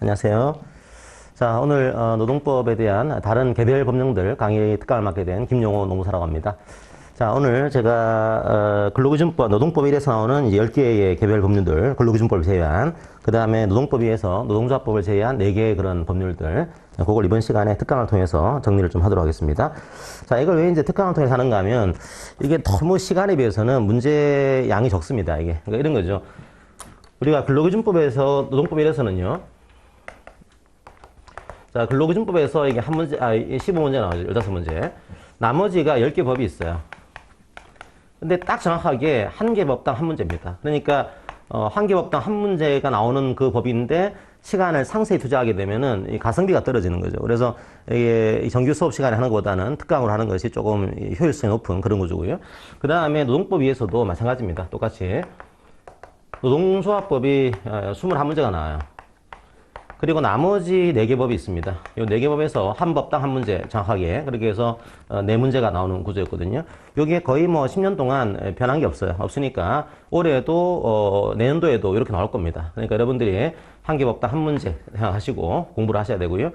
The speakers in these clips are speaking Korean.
안녕하세요. 자, 오늘 노동법에 대한 다른 개별 법령들 강의 특강을 맡게 된 김용호 노무사라고 합니다. 자, 오늘 제가 근로기준법, 노동법 1에서 나오는 이제 10개의 개별 법률들, 근로기준법을 제외한, 그 다음에 노동법 2에서 노동조합법을 제외한 4개의 그런 법률들, 그걸 이번 시간에 특강을 통해서 정리를 좀 하도록 하겠습니다. 자, 이걸 왜 이제 특강을 통해서 하는가 하면, 이게 너무 시간에 비해서는 문제 양이 적습니다, 이게. 그러니까 이런 거죠. 우리가 근로기준법에서, 노동법 1에서는요, 자, 근로기준법에서 이게 15문제 나오죠. 15문제. 나머지가 10개 법이 있어요. 근데 딱 정확하게 한 개 법당 한 문제입니다. 그러니까, 한 개 법당 한 문제가 나오는 그 법인데, 시간을 상세히 투자하게 되면은 이 가성비가 떨어지는 거죠. 그래서 이게 정규 수업 시간에 하는 것보다는 특강으로 하는 것이 조금 효율성이 높은 그런 구조고요. 그 다음에 노동법 위에서도 마찬가지입니다. 똑같이. 노동조합법이 21문제가 나와요. 그리고 나머지 4개 법이 있습니다. 이 4개 법에서 한 법당 한 문제 정확하게 그렇게 해서 4문제가 나오는 구조였거든요. 여기에 거의 뭐 10년 동안 변한 게 없어요. 없으니까 올해도 내년도에도 이렇게 나올 겁니다. 그러니까 여러분들이 한 개 법당 한 문제 생각하시고 공부를 하셔야 되고요.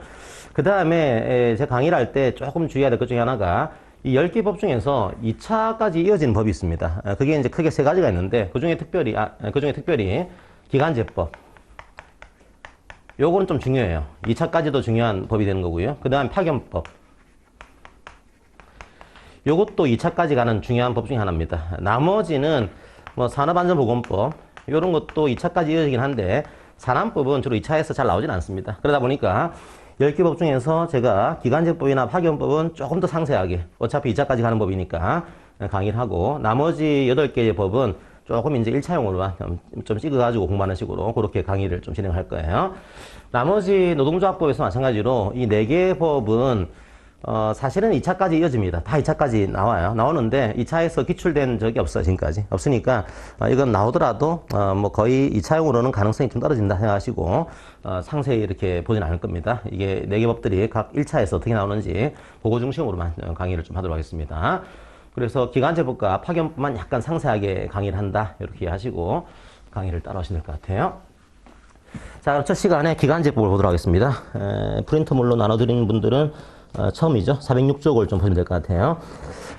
그 다음에 제 강의를 할 때 조금 주의해야 될 것 중에 하나가 이 10개 법 중에서 2차까지 이어지는 법이 있습니다. 그게 이제 크게 3가지가 있는데 그 중에 특별히 기간제법. 요거는 좀 중요해요. 2차까지도 중요한 법이 되는 거고요. 그 다음 파견법. 요것도 2차까지 가는 중요한 법 중에 하나입니다. 나머지는 뭐 산업안전보건법 요런 것도 2차까지 이어지긴 한데 산안법은 주로 2차에서 잘 나오진 않습니다. 그러다 보니까 10개 법 중에서 제가 기간제법이나 파견법은 조금 더 상세하게 어차피 2차까지 가는 법이니까 강의를 하고 나머지 8개의 법은 조금 이제 1차용으로만 좀 찍어가지고 공부하는 식으로 그렇게 강의를 좀 진행할 거예요. 나머지 노동조합법에서 마찬가지로 이 4개의 법은 사실은 2차까지 이어집니다. 다 2차까지 나와요. 나오는데 2차에서 기출된 적이 없어요. 지금까지. 없으니까 이건 나오더라도 뭐 거의 2차용으로는 가능성이 좀 떨어진다 생각하시고 상세히 이렇게 보진 않을 겁니다. 이게 4개 법들이 각 1차에서 어떻게 나오는지 그거 중심으로만 강의를 좀 하도록 하겠습니다. 그래서 기간제법과 파견법만 약간 상세하게 강의를 한다. 이렇게 하시고 강의를 따라오시면 될 것 같아요. 자, 그럼 첫 시간에 기간제법을 보도록 하겠습니다. 프린터물로 나눠드리는 분들은 처음이죠. 406쪽을 좀 보시면 될 것 같아요.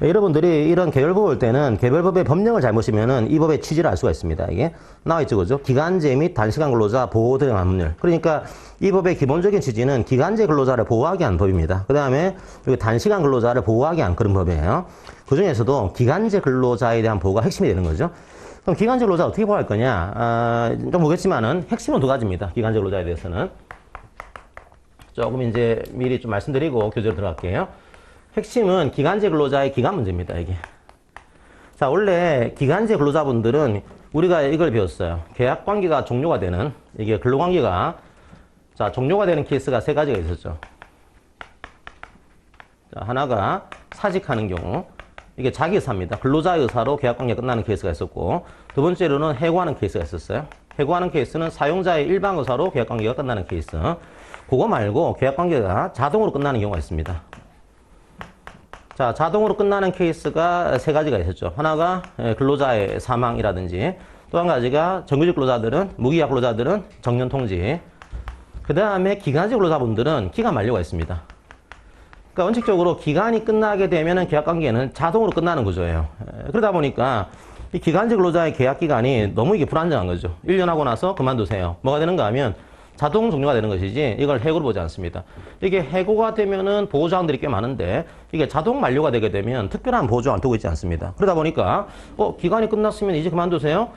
여러분들이 이런 개별법 볼 때는 개별법의 법령을 잘 보시면은 이 법의 취지를 알 수가 있습니다. 이게 나와있죠. 그죠? 기간제 및 단시간 근로자 보호 등 법률. 그러니까 이 법의 기본적인 취지는 기간제 근로자를 보호하기 위한 법입니다. 그 다음에 단시간 근로자를 보호하기 위한 그런 법이에요. 그 중에서도 기간제 근로자에 대한 보호가 핵심이 되는 거죠. 그럼 기간제 근로자 어떻게 보호할 거냐? 좀 보겠지만은 핵심은 2가지입니다. 기간제 근로자에 대해서는. 조금 이제 미리 좀 말씀드리고 교재로 들어갈게요. 핵심은 기간제 근로자의 기간 문제입니다, 이게. 자, 원래 기간제 근로자분들은 우리가 이걸 배웠어요. 계약 관계가 종료가 되는, 이게 근로관계가, 자, 종료가 되는 케이스가 3가지가 있었죠. 자, 하나가 사직하는 경우, 이게 자기 의사입니다. 근로자의 의사로 계약관계가 끝나는 케이스가 있었고, 두 번째로는 해고하는 케이스가 있었어요. 해고하는 케이스는 사용자의 일방 의사로 계약관계가 끝나는 케이스. 그거 말고 계약관계가 자동으로 끝나는 경우가 있습니다. 자, 자동으로 끝나는 케이스가 3가지가 있었죠. 하나가 근로자의 사망이라든지 또 한 가지가 정규직 근로자들은, 무기약 근로자들은 정년 통지. 그 다음에 기간제 근로자분들은 기간 만료가 있습니다. 그러니까 원칙적으로 기간이 끝나게 되면은 계약관계는 자동으로 끝나는 구조예요. 그러다 보니까 이 기간제 근로자의 계약 기간이 너무 이게 불안정한 거죠. 1년 하고 나서 그만두세요. 뭐가 되는가 하면 자동 종료가 되는 것이지 이걸 해고로 보지 않습니다. 이게 해고가 되면은 보호조항들이 꽤 많은데 이게 자동 만료가 되게 되면 특별한 보호조항을 두고 있지 않습니다. 그러다 보니까 기간이 끝났으면 이제 그만두세요?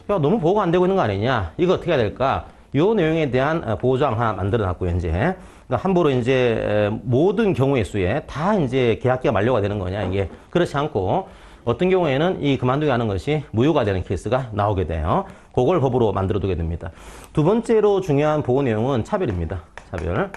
야, 너무 보호가 안 되고 있는 거 아니냐? 이거 어떻게 해야 될까? 요 내용에 대한 보호조항 하나 만들어 놨고요, 이제. 그러니까 함부로 이제 모든 경우의 수에 다 이제 계약기가 만료가 되는 거냐, 이게. 그렇지 않고 어떤 경우에는 이 그만두게 하는 것이 무효가 되는 케이스가 나오게 돼요. 그걸 법으로 만들어 두게 됩니다. 두 번째로 중요한 보호 내용은 차별입니다. 차별.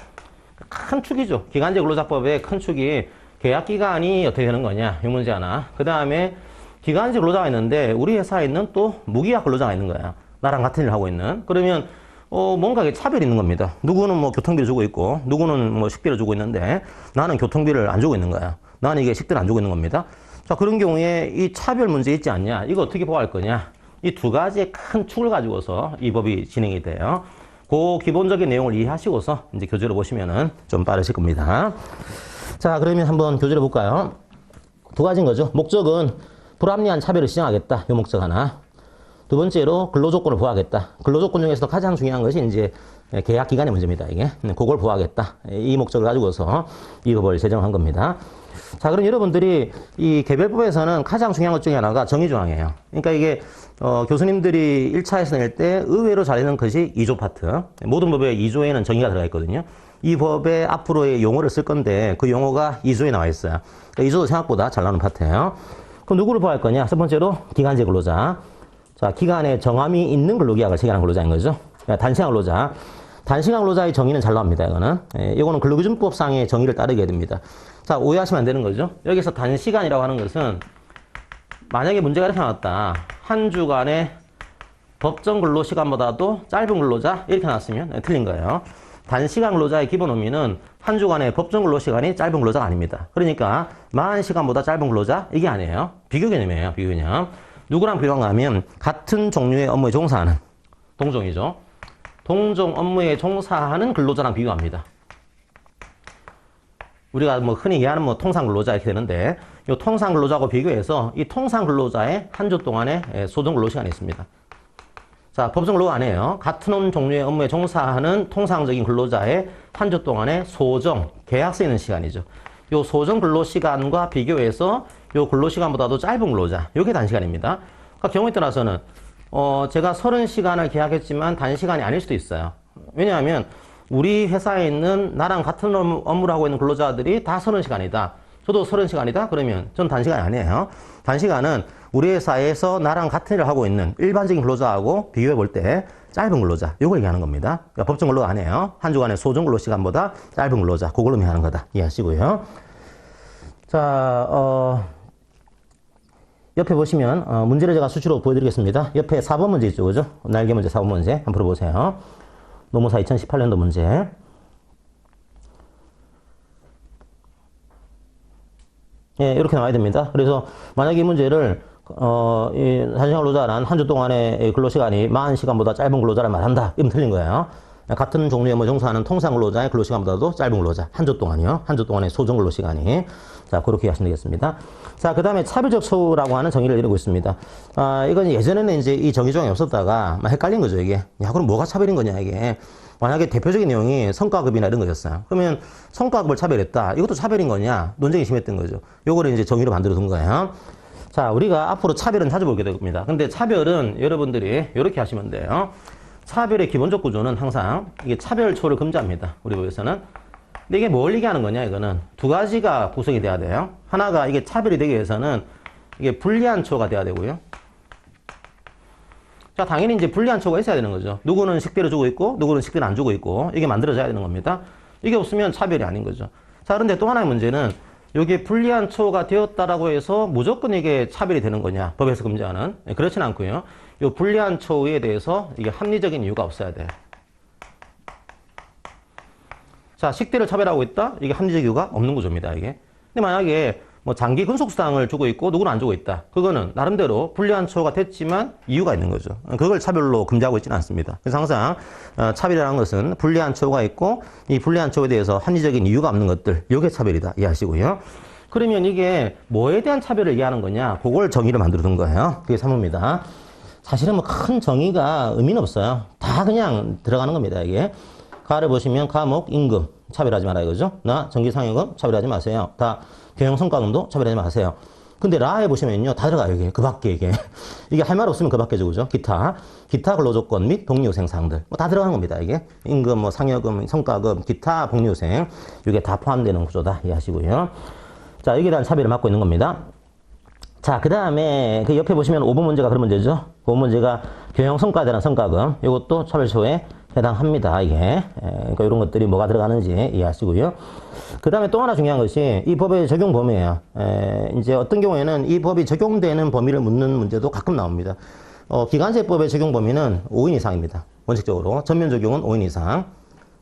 큰 축이죠. 기간제 근로자법의 큰 축이 계약기간이 어떻게 되는 거냐, 이 문제 하나. 그 다음에 기간제 근로자가 있는데 우리 회사에 있는 또 무기약 근로자가 있는 거야. 나랑 같은 일을 하고 있는. 그러면 뭔가 차별이 있는 겁니다. 누구는 뭐 교통비를 주고 있고, 누구는 뭐 식비를 주고 있는데, 나는 교통비를 안 주고 있는 거야. 나는 이게 식비를 안 주고 있는 겁니다. 자, 그런 경우에 이 차별 문제 있지 않냐? 이거 어떻게 보호할 거냐? 이 2가지의 큰 축을 가지고서 이 법이 진행이 돼요. 그 기본적인 내용을 이해하시고서 이제 교재를 보시면은 좀 빠르실 겁니다. 자, 그러면 한번 교재를 볼까요? 두 가지인 거죠. 목적은 불합리한 차별을 시정하겠다. 이 목적 하나. 두 번째로 근로조건을 보호하겠다. 근로조건 중에서도 가장 중요한 것이 이제 계약 기간의 문제입니다. 이게. 그걸 보호하겠다. 이 목적을 가지고서 이 법을 제정한 겁니다. 자, 그럼 여러분들이 이 개별법에서는 가장 중요한 것 중에 하나가 정의조항이에요. 그러니까 이게 교수님들이 1차에서 낼 때 의외로 잘 내는 것이 2조 파트. 모든 법의 2조에는 정의가 들어가 있거든요. 이 법에 앞으로의 용어를 쓸 건데 그 용어가 2조에 나와 있어요. 그러니까 2조도 생각보다 잘 나오는 파트예요. 그럼 누구를 보호할 거냐? 첫 번째로 기간제 근로자. 자, 기간에 정함이 있는 근로계약을 체결한 근로자인 거죠. 그러니까 단시간 근로자. 단시간 근로자의 정의는 잘 나옵니다. 이거는. 이거는 근로기준법상의 정의를 따르게 됩니다. 자, 오해하시면 안 되는 거죠. 여기서 단시간이라고 하는 것은 만약에 문제가 이렇게 나왔다. 한 주간의 법정 근로시간보다도 짧은 근로자 이렇게 나왔으면 틀린 거예요. 단시간 근로자의 기본 의미는 한 주간의 법정 근로시간이 짧은 근로자가 아닙니다. 그러니까 40시간보다 짧은 근로자 이게 아니에요. 비교 개념이에요. 비교 개념. 누구랑 비교한가 하면 같은 종류의 업무에 종사하는 동종이죠. 동종 업무에 종사하는 근로자랑 비교합니다. 우리가 뭐 흔히 얘기하는 뭐 통상 근로자 이렇게 되는데 이 통상 근로자하고 비교해서 이 통상 근로자의 한 주 동안의 소정 근로 시간이 있습니다. 자, 법정 근로 아니에요. 같은 종류의 업무에 종사하는 통상적인 근로자의 한 주 동안의 소정, 계약서 있는 시간이죠. 요 소정 근로 시간과 비교해서 요 근로 시간보다도 짧은 근로자, 요게 단시간입니다. 그러니까 경우에 따라서는 제가 30시간을 계약했지만 단시간이 아닐 수도 있어요. 왜냐하면 우리 회사에 있는 나랑 같은 업무를 하고 있는 근로자들이 다 30시간이다. 저도 30시간이다? 그러면 전 단시간이 아니에요. 단시간은 우리 회사에서 나랑 같은 일을 하고 있는 일반적인 근로자하고 비교해 볼 때 짧은 근로자, 요걸 얘기하는 겁니다. 그러니까 법정 근로가 아니에요. 한 주간의 소정 근로 시간보다 짧은 근로자, 그걸 의미하는 거다. 이해하시고요. 자, 옆에 보시면 문제를 제가 수치로 보여드리겠습니다. 옆에 4번 문제 있죠, 그죠? 날개 문제 4번 문제 한번 풀어보세요. 노무사 2018년도 문제. 예, 이렇게 나와야 됩니다. 그래서 만약에 이 문제를 이 단시간 근로자란 한 주 동안의 근로시간이 40시간보다 짧은 근로자를 말한다. 이러면 틀린 거예요. 같은 종류의 업무 종사하는 통상 근로자의 근로시간보다도 짧은 근로자. 한 주 동안이요. 한 주 동안의 소정 근로시간이. 자, 그렇게 하시면 되겠습니다. 자, 그 다음에 차별적 처우라고 하는 정의를 이루고 있습니다. 이건 예전에는 이제 이 정의 조항이 없었다가 막 헷갈린 거죠, 이게. 야, 그럼 뭐가 차별인 거냐, 이게. 만약에 대표적인 내용이 성과급이나 이런 거였어요. 그러면 성과급을 차별했다. 이것도 차별인 거냐? 논쟁이 심했던 거죠. 요거를 이제 정의로 만들어 둔 거예요. 자, 우리가 앞으로 차별은 자주 보게 됩니다. 근데 차별은 여러분들이 이렇게 하시면 돼요. 차별의 기본적 구조는 항상 이게 차별초를 금지합니다. 우리 법에서는. 근데 이게 뭘 얘기하는 거냐, 이거는. 두 가지가 구성이 돼야 돼요. 하나가 이게 차별이 되기 위해서는 이게 불리한 초가 돼야 되고요. 자, 당연히 이제 불리한 초가 있어야 되는 거죠. 누구는 식대를 주고 있고, 누구는 식대를 안 주고 있고, 이게 만들어져야 되는 겁니다. 이게 없으면 차별이 아닌 거죠. 자, 그런데 또 하나의 문제는 이게 불리한 초가 되었다라고 해서 무조건 이게 차별이 되는 거냐, 법에서 금지하는. 그렇진 않고요. 이 불리한 초에 대해서 이게 합리적인 이유가 없어야 돼요. 자, 식대를 차별하고 있다? 이게 합리적 이유가 없는 구조입니다, 이게. 근데 만약에 뭐 장기 근속수당을 주고 있고 누구는 안 주고 있다. 그거는 나름대로 불리한 처우가 됐지만 이유가 있는 거죠. 그걸 차별로 금지하고 있지는 않습니다. 그래서 항상 차별이라는 것은 불리한 처우가 있고 이 불리한 처우에 대해서 합리적인 이유가 없는 것들, 이게 차별이다. 이해하시고요. 그러면 이게 뭐에 대한 차별을 얘기하는 거냐? 그걸 정의를 만들어 둔 거예요. 그게 3호입니다. 사실은 뭐 큰 정의가 의미는 없어요. 다 그냥 들어가는 겁니다, 이게. 가를 보시면 과목, 임금 차별하지 말아요, 그죠? 나 정기상여금 차별하지 마세요. 다 경영성과금도 차별하지 마세요. 근데 라에 보시면요, 다 들어가요, 이게. 그 밖에, 이게. 이게 할 말 없으면 그 밖에죠, 그죠? 기타 근로조건 및 복리후생사항들. 뭐 다 들어가는 겁니다, 이게. 임금, 뭐 상여금, 성과금, 기타, 복리후생. 이게 다 포함되는 구조다. 이해하시고요. 자, 여기에 대한 차별을 맡고 있는 겁니다. 자, 그 다음에 그 옆에 보시면 5번 문제가 그런 문제죠. 5번 문제가 경영성과에 대한 성과금. 이것도 차별초에 해당합니다, 이게. 그러니까 이런 것들이 뭐가 들어가는지 이해하시고요. 그 다음에 또 하나 중요한 것이 이 법의 적용 범위예요. 이제 어떤 경우에는 이 법이 적용되는 범위를 묻는 문제도 가끔 나옵니다. 기간제법의 적용 범위는 5인 이상입니다. 원칙적으로. 전면 적용은 5인 이상.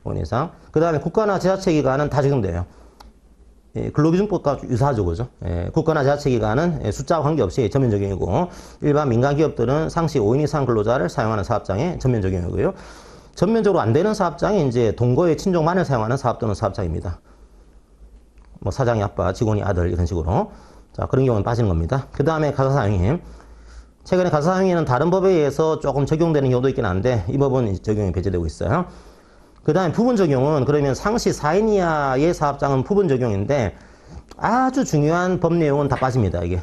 5인 이상. 그 다음에 국가나 지자체기관은 다 적용돼요. 근로기준법과 유사하죠, 그죠? 국가나 지자체기관은 숫자와 관계없이 전면 적용이고, 일반 민간 기업들은 상시 5인 이상 근로자를 사용하는 사업장에 전면 적용이고요. 전면적으로 안 되는 사업장이 이제 동거의 친족만을 사용하는 사업 또는 사업장입니다. 뭐 사장이 아빠, 직원이 아들 이런 식으로. 자, 그런 경우는 빠지는 겁니다. 그 다음에 가사사용인. 최근에 가사사용인은 다른 법에 의해서 조금 적용되는 경우도 있긴 한데 이 법은 적용이 배제되고 있어요. 그 다음에 부분 적용은 그러면 상시 4인 이하의 사업장은 부분 적용인데 아주 중요한 법 내용은 다 빠집니다. 이게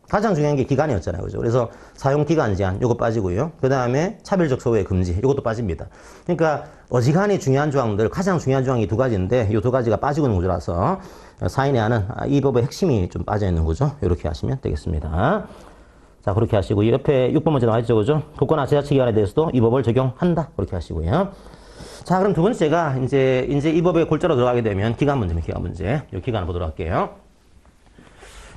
가장 중요한 게 기간이었잖아요. 그죠? 그래서 사용 기간 제한 요거 빠지고요. 그 다음에 차별적 소외 금지 요것도 빠집니다. 그러니까 어지간히 중요한 조항들, 가장 중요한 조항이 두 가지인데 이 두 가지가 빠지고 있는 구조라서 4인 이하는 이 법의 핵심이 좀 빠져 있는 구조. 이렇게 하시면 되겠습니다. 자, 그렇게 하시고 옆에 6번 문제 나와 있죠. 그죠? 국가나 지자체 기관에 대해서도 이 법을 적용한다. 그렇게 하시고요. 자, 그럼 두 번째가 이제 이 법의 골자로 들어가게 되면 기간 문제입니다. 기간 문제. 이 기간을 보도록 할게요.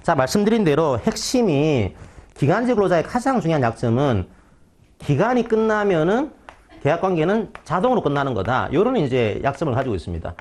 자, 말씀드린 대로 핵심이 기간제 근로자의 가장 중요한 약점은 기간이 끝나면은 계약 관계는 자동으로 끝나는 거다. 요런 이제 약점을 가지고 있습니다.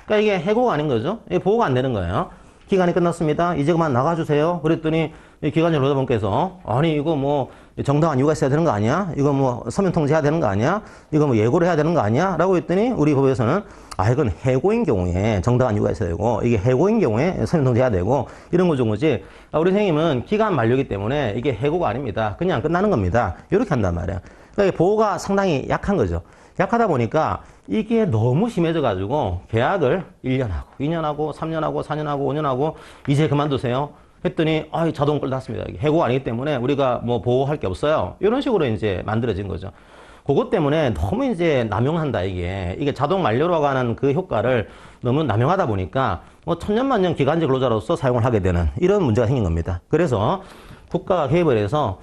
그러니까 이게 해고가 아닌 거죠. 이게 보호가 안 되는 거예요. 기간이 끝났습니다. 이제 그만 나가주세요. 그랬더니 기간제 근로자분께서 아니 이거 뭐 정당한 이유가 있어야 되는 거 아니야? 이거 뭐 서면 통지해야 되는 거 아니야? 이거 뭐 예고를 해야 되는 거 아니야? 라고 했더니 우리 법에서는 아 이건 해고인 경우에 정당한 이유가 있어야 되고 이게 해고인 경우에 서면 통지해야 되고 이런 거죠. 거지. 우리 선생님은 기간 만료이기 때문에 이게 해고가 아닙니다. 그냥 끝나는 겁니다. 이렇게 한단 말이에요. 그러니까 보호가 상당히 약한 거죠. 약하다 보니까 이게 너무 심해져 가지고 계약을 1년하고 2년하고 3년하고 4년하고 5년하고 이제 그만두세요. 했더니 자동 끝났습니다. 해고가 아니기 때문에 우리가 뭐 보호할 게 없어요. 이런 식으로 이제 만들어진 거죠. 그것 때문에 너무 이제 남용한다 이게 자동 만료로 가는 그 효과를 너무 남용하다 보니까 뭐 천년만년 기간제 근로자로서 사용을 하게 되는 이런 문제가 생긴 겁니다. 그래서 국가가 개입을 해서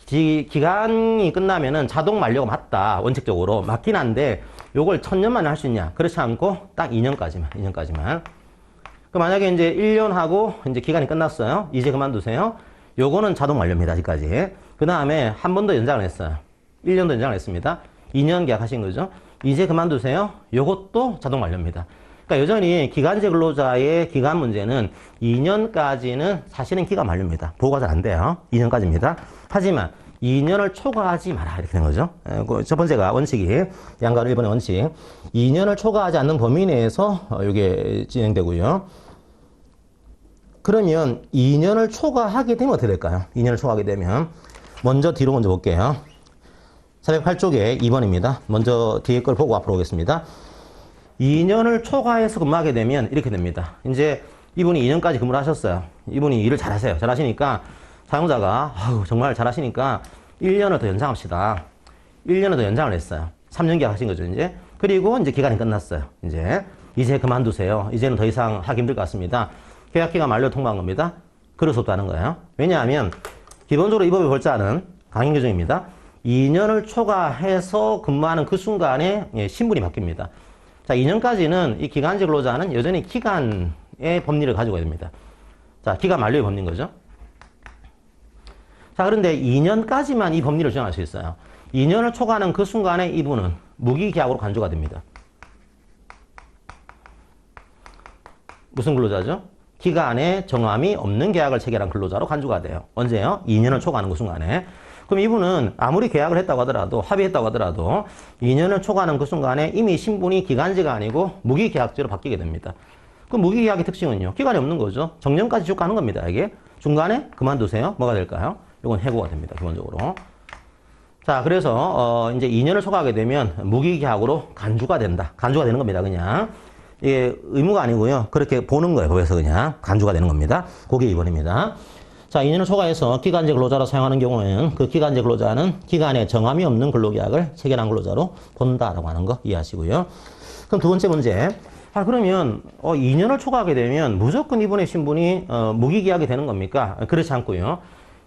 기간이 끝나면은 자동 만료가 맞다. 원칙적으로 맞긴 한데 요걸 천년만에 할 수 있냐? 그렇지 않고 딱 2년까지만. 그 만약에 이제 1년 하고 이제 기간이 끝났어요. 이제 그만두세요. 요거는 자동 만료입니다. 아직까지. 그 다음에 한 번 더 연장을 했어요. 1년 더 연장을 했습니다. 2년 계약하신 거죠. 이제 그만두세요. 요것도 자동 만료입니다. 그러니까 여전히 기간제 근로자의 기간 문제는 2년까지는 사실은 기간 만료입니다. 보호가 잘 안 돼요. 2년까지입니다. 하지만 2년을 초과하지 마라 이렇게 된 거죠. 첫 번째가 원칙이 양가로 1번의 원칙 2년을 초과하지 않는 범위 내에서 이게 진행되고요. 그러면 2년을 초과하게 되면 어떻게 될까요? 2년을 초과하게 되면 뒤로 먼저 볼게요. 408쪽에 2번입니다. 먼저 뒤에 걸 보고 앞으로 오겠습니다. 2년을 초과해서 근무하게 되면 이렇게 됩니다. 이제 이분이 2년까지 근무를 하셨어요. 이분이 일을 잘하세요. 잘하시니까 사용자가 정말 잘하시니까 1년을 더 연장합시다. 1년을 더 연장을 했어요. 3년 계약하신 거죠, 이제. 그리고 이제 기간이 끝났어요. 이제 그만두세요. 이제는 더 이상 하기 힘들 것 같습니다. 계약 기간 만료 통보한 겁니다. 그럴 수 없다는 거예요. 왜냐하면 기본적으로 이 법의 골자는 강행 규정입니다. 2년을 초과해서 근무하는 그 순간에 신분이 바뀝니다. 자, 2년까지는 이 기간제 근로자는 여전히 기간의 법리를 가지고 됩니다. 자, 기간 만료의 법리인 거죠. 자, 그런데 2년까지만 이 법리를 적용할 수 있어요. 2년을 초과하는 그 순간에 이분은 무기계약으로 간주가 됩니다. 무슨 근로자죠? 기간에 정함이 없는 계약을 체결한 근로자로 간주가 돼요. 언제요? 2년을 초과하는 그 순간에. 그럼 이분은 아무리 계약을 했다고 하더라도 합의했다고 하더라도 2년을 초과하는 그 순간에 이미 신분이 기간제가 아니고 무기계약제로 바뀌게 됩니다. 그럼 무기계약의 특징은요? 기간이 없는 거죠. 정년까지 쭉 가는 겁니다. 이게 중간에 그만두세요. 뭐가 될까요? 이건 해고가 됩니다. 기본적으로. 자, 그래서 이제 2년을 초과하게 되면 무기계약으로 간주가 된다. 간주가 되는 겁니다. 그냥 이게 의무가 아니고요. 그렇게 보는 거예요. 법에서 그냥 간주가 되는 겁니다. 그게 2번입니다. 자, 2년을 초과해서 기간제 근로자로 사용하는 경우에는 그 기간제 근로자는 기간에 정함이 없는 근로계약을 체결한 근로자로 본다라고 하는 거 이해하시고요. 그럼 두 번째 문제. 그러면 2년을 초과하게 되면 무조건 이분의 신분이 무기계약이 되는 겁니까? 그렇지 않고요.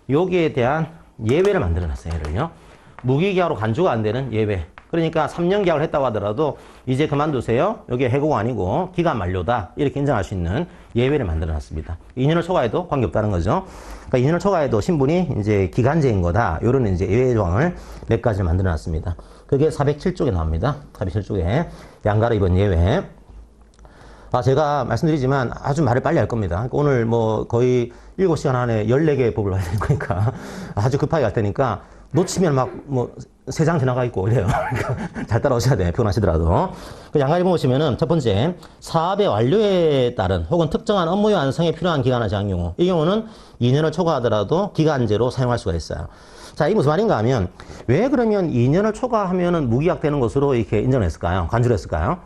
여기에 대한 예외를 만들어놨어요. 예를요. 무기계약으로 간주가 안 되는 예외. 그러니까 3년 계약을 했다고 하더라도 이제 그만두세요. 여기에 해고가 아니고 기간 만료다. 이렇게 인정할 수 있는 예외를 만들어놨습니다. 2년을 초과해도 관계없다는 거죠. 그러니까 2년을 초과해도 신분이 이제 기간제인 거다. 이런 이제 예외 조항을 몇 가지를 만들어놨습니다. 그게 407쪽에 나옵니다. 407쪽에 양가로 이번 예외. 제가 말씀드리지만 아주 말을 빨리 할 겁니다. 오늘 뭐 거의 7시간 안에 14개의 법을 봐야 되니까 아주 급하게 할 테니까 놓치면 막 뭐 3장 지나가 있고 이래요. 그러니까 잘 따라오셔야 돼요. 피곤하시더라도. 그 양가리 보시면은 첫 번째, 사업의 완료에 따른 혹은 특정한 업무의 완성에 필요한 기간을 정한 경우. 이 경우는 2년을 초과하더라도 기간제로 사용할 수가 있어요. 자, 이 무슨 말인가 하면 왜 그러면 2년을 초과하면은 무기약되는 것으로 이렇게 인정을 했을까요? 간주를 했을까요?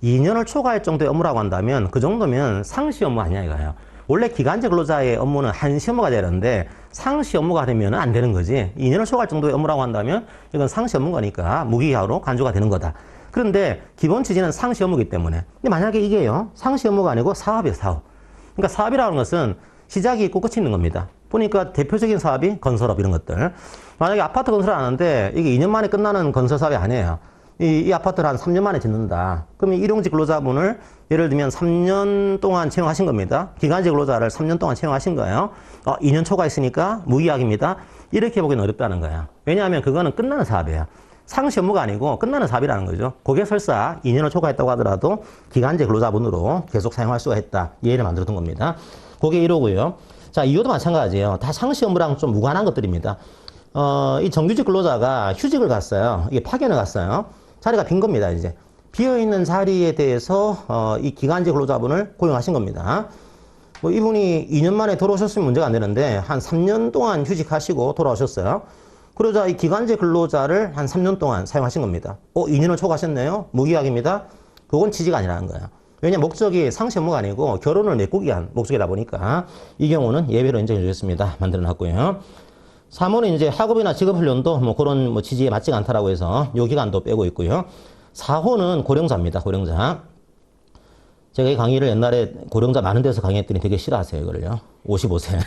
2년을 초과할 정도의 업무라고 한다면 그 정도면 상시 업무 아니야 이거예요. 원래 기간제 근로자의 업무는 한시 업무가 되는데 상시 업무가 되면 안 되는 거지. 2년을 초과할 정도의 업무라고 한다면 이건 상시 업무인 거니까 무기하로 간주가 되는 거다. 그런데 기본 취지는 상시 업무이기 때문에. 근데 만약에 이게요, 상시 업무가 아니고 사업이에요, 사업. 그러니까 사업이라는 것은 시작이 있고 끝이 있는 겁니다. 보니까 대표적인 사업이 건설업 이런 것들. 만약에 아파트 건설을 하는데 이게 2년 만에 끝나는 건설 사업이 아니에요. 이 아파트를 한 3년 만에 짓는다. 그러면 일용직 근로자분을 예를 들면 3년 동안 채용하신 겁니다. 기간직 근로자를 3년 동안 채용하신 거예요. 2년 초과 있으니까 무기약입니다. 이렇게 보기는 어렵다는 거예요. 왜냐하면 그거는 끝나는 사업이에요. 상시 업무가 아니고 끝나는 사업이라는 거죠. 고객 설사 2년을 초과했다고 하더라도 기간제 근로자분으로 계속 사용할 수가 있다. 예를 만들어둔 겁니다. 그게 1호고요. 자, 2호도 마찬가지예요. 다 상시 업무랑 좀 무관한 것들입니다. 이 정규직 근로자가 휴직을 갔어요. 이게 파견을 갔어요. 자리가 빈 겁니다, 이제. 비어있는 자리에 대해서, 이 기간제 근로자분을 고용하신 겁니다. 뭐, 이분이 2년 만에 돌아오셨으면 문제가 안 되는데, 한 3년 동안 휴직하시고 돌아오셨어요. 그러자 이 기간제 근로자를 한 3년 동안 사용하신 겁니다. 2년을 초과하셨네요? 무기약입니다. 그건 취지가 아니라는 거예요. 왜냐면 목적이 상시 업무가 아니고 결혼을 메꾸기 위한 목적이다 보니까 이 경우는 예외로 인정해 주겠습니다. 만들어 놨고요. 3호는 이제 학업이나 직업훈련도 뭐 그런 뭐 취지에 맞지가 않다라고 해서 요 기간도 빼고 있고요. 4호는 고령자입니다. 고령자. 제가 이 강의를 옛날에 고령자 많은 데서 강의했더니 되게 싫어하세요, 이거를요. 55세.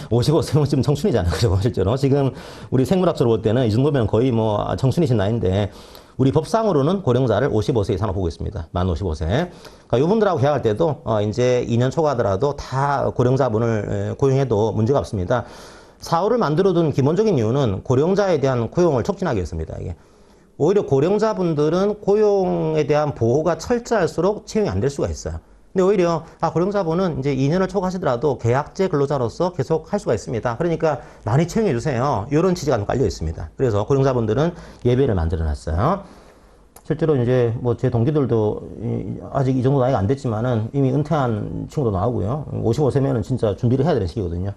55세면 지금 청춘이잖아요. 그죠? 실제로. 지금 우리 생물학적으로 볼 때는 이 정도면 거의 뭐 청춘이신 나이인데 우리 법상으로는 고령자를 55세 이상으로 보고 있습니다. 만 55세. 그러니까 이분들하고 계약할 때도 이제 2년 초과하더라도 다 고령자분을 고용해도 문제가 없습니다. 4호를 만들어둔 기본적인 이유는 고령자에 대한 고용을 촉진하기 위해서입니다. 이게. 오히려 고령자분들은 고용에 대한 보호가 철저할수록 채용이 안 될 수가 있어요. 근데 오히려 고령자분은 이제 2년을 초과하시더라도 계약제 근로자로서 계속 할 수가 있습니다. 그러니까 많이 채용해 주세요. 이런 취지가 좀 깔려 있습니다. 그래서 고령자분들은 예배를 만들어 놨어요. 실제로 이제 뭐 제 동기들도 아직 이 정도 나이가 안 됐지만은 이미 은퇴한 친구도 나오고요. 55세면은 진짜 준비를 해야 되는 시기거든요.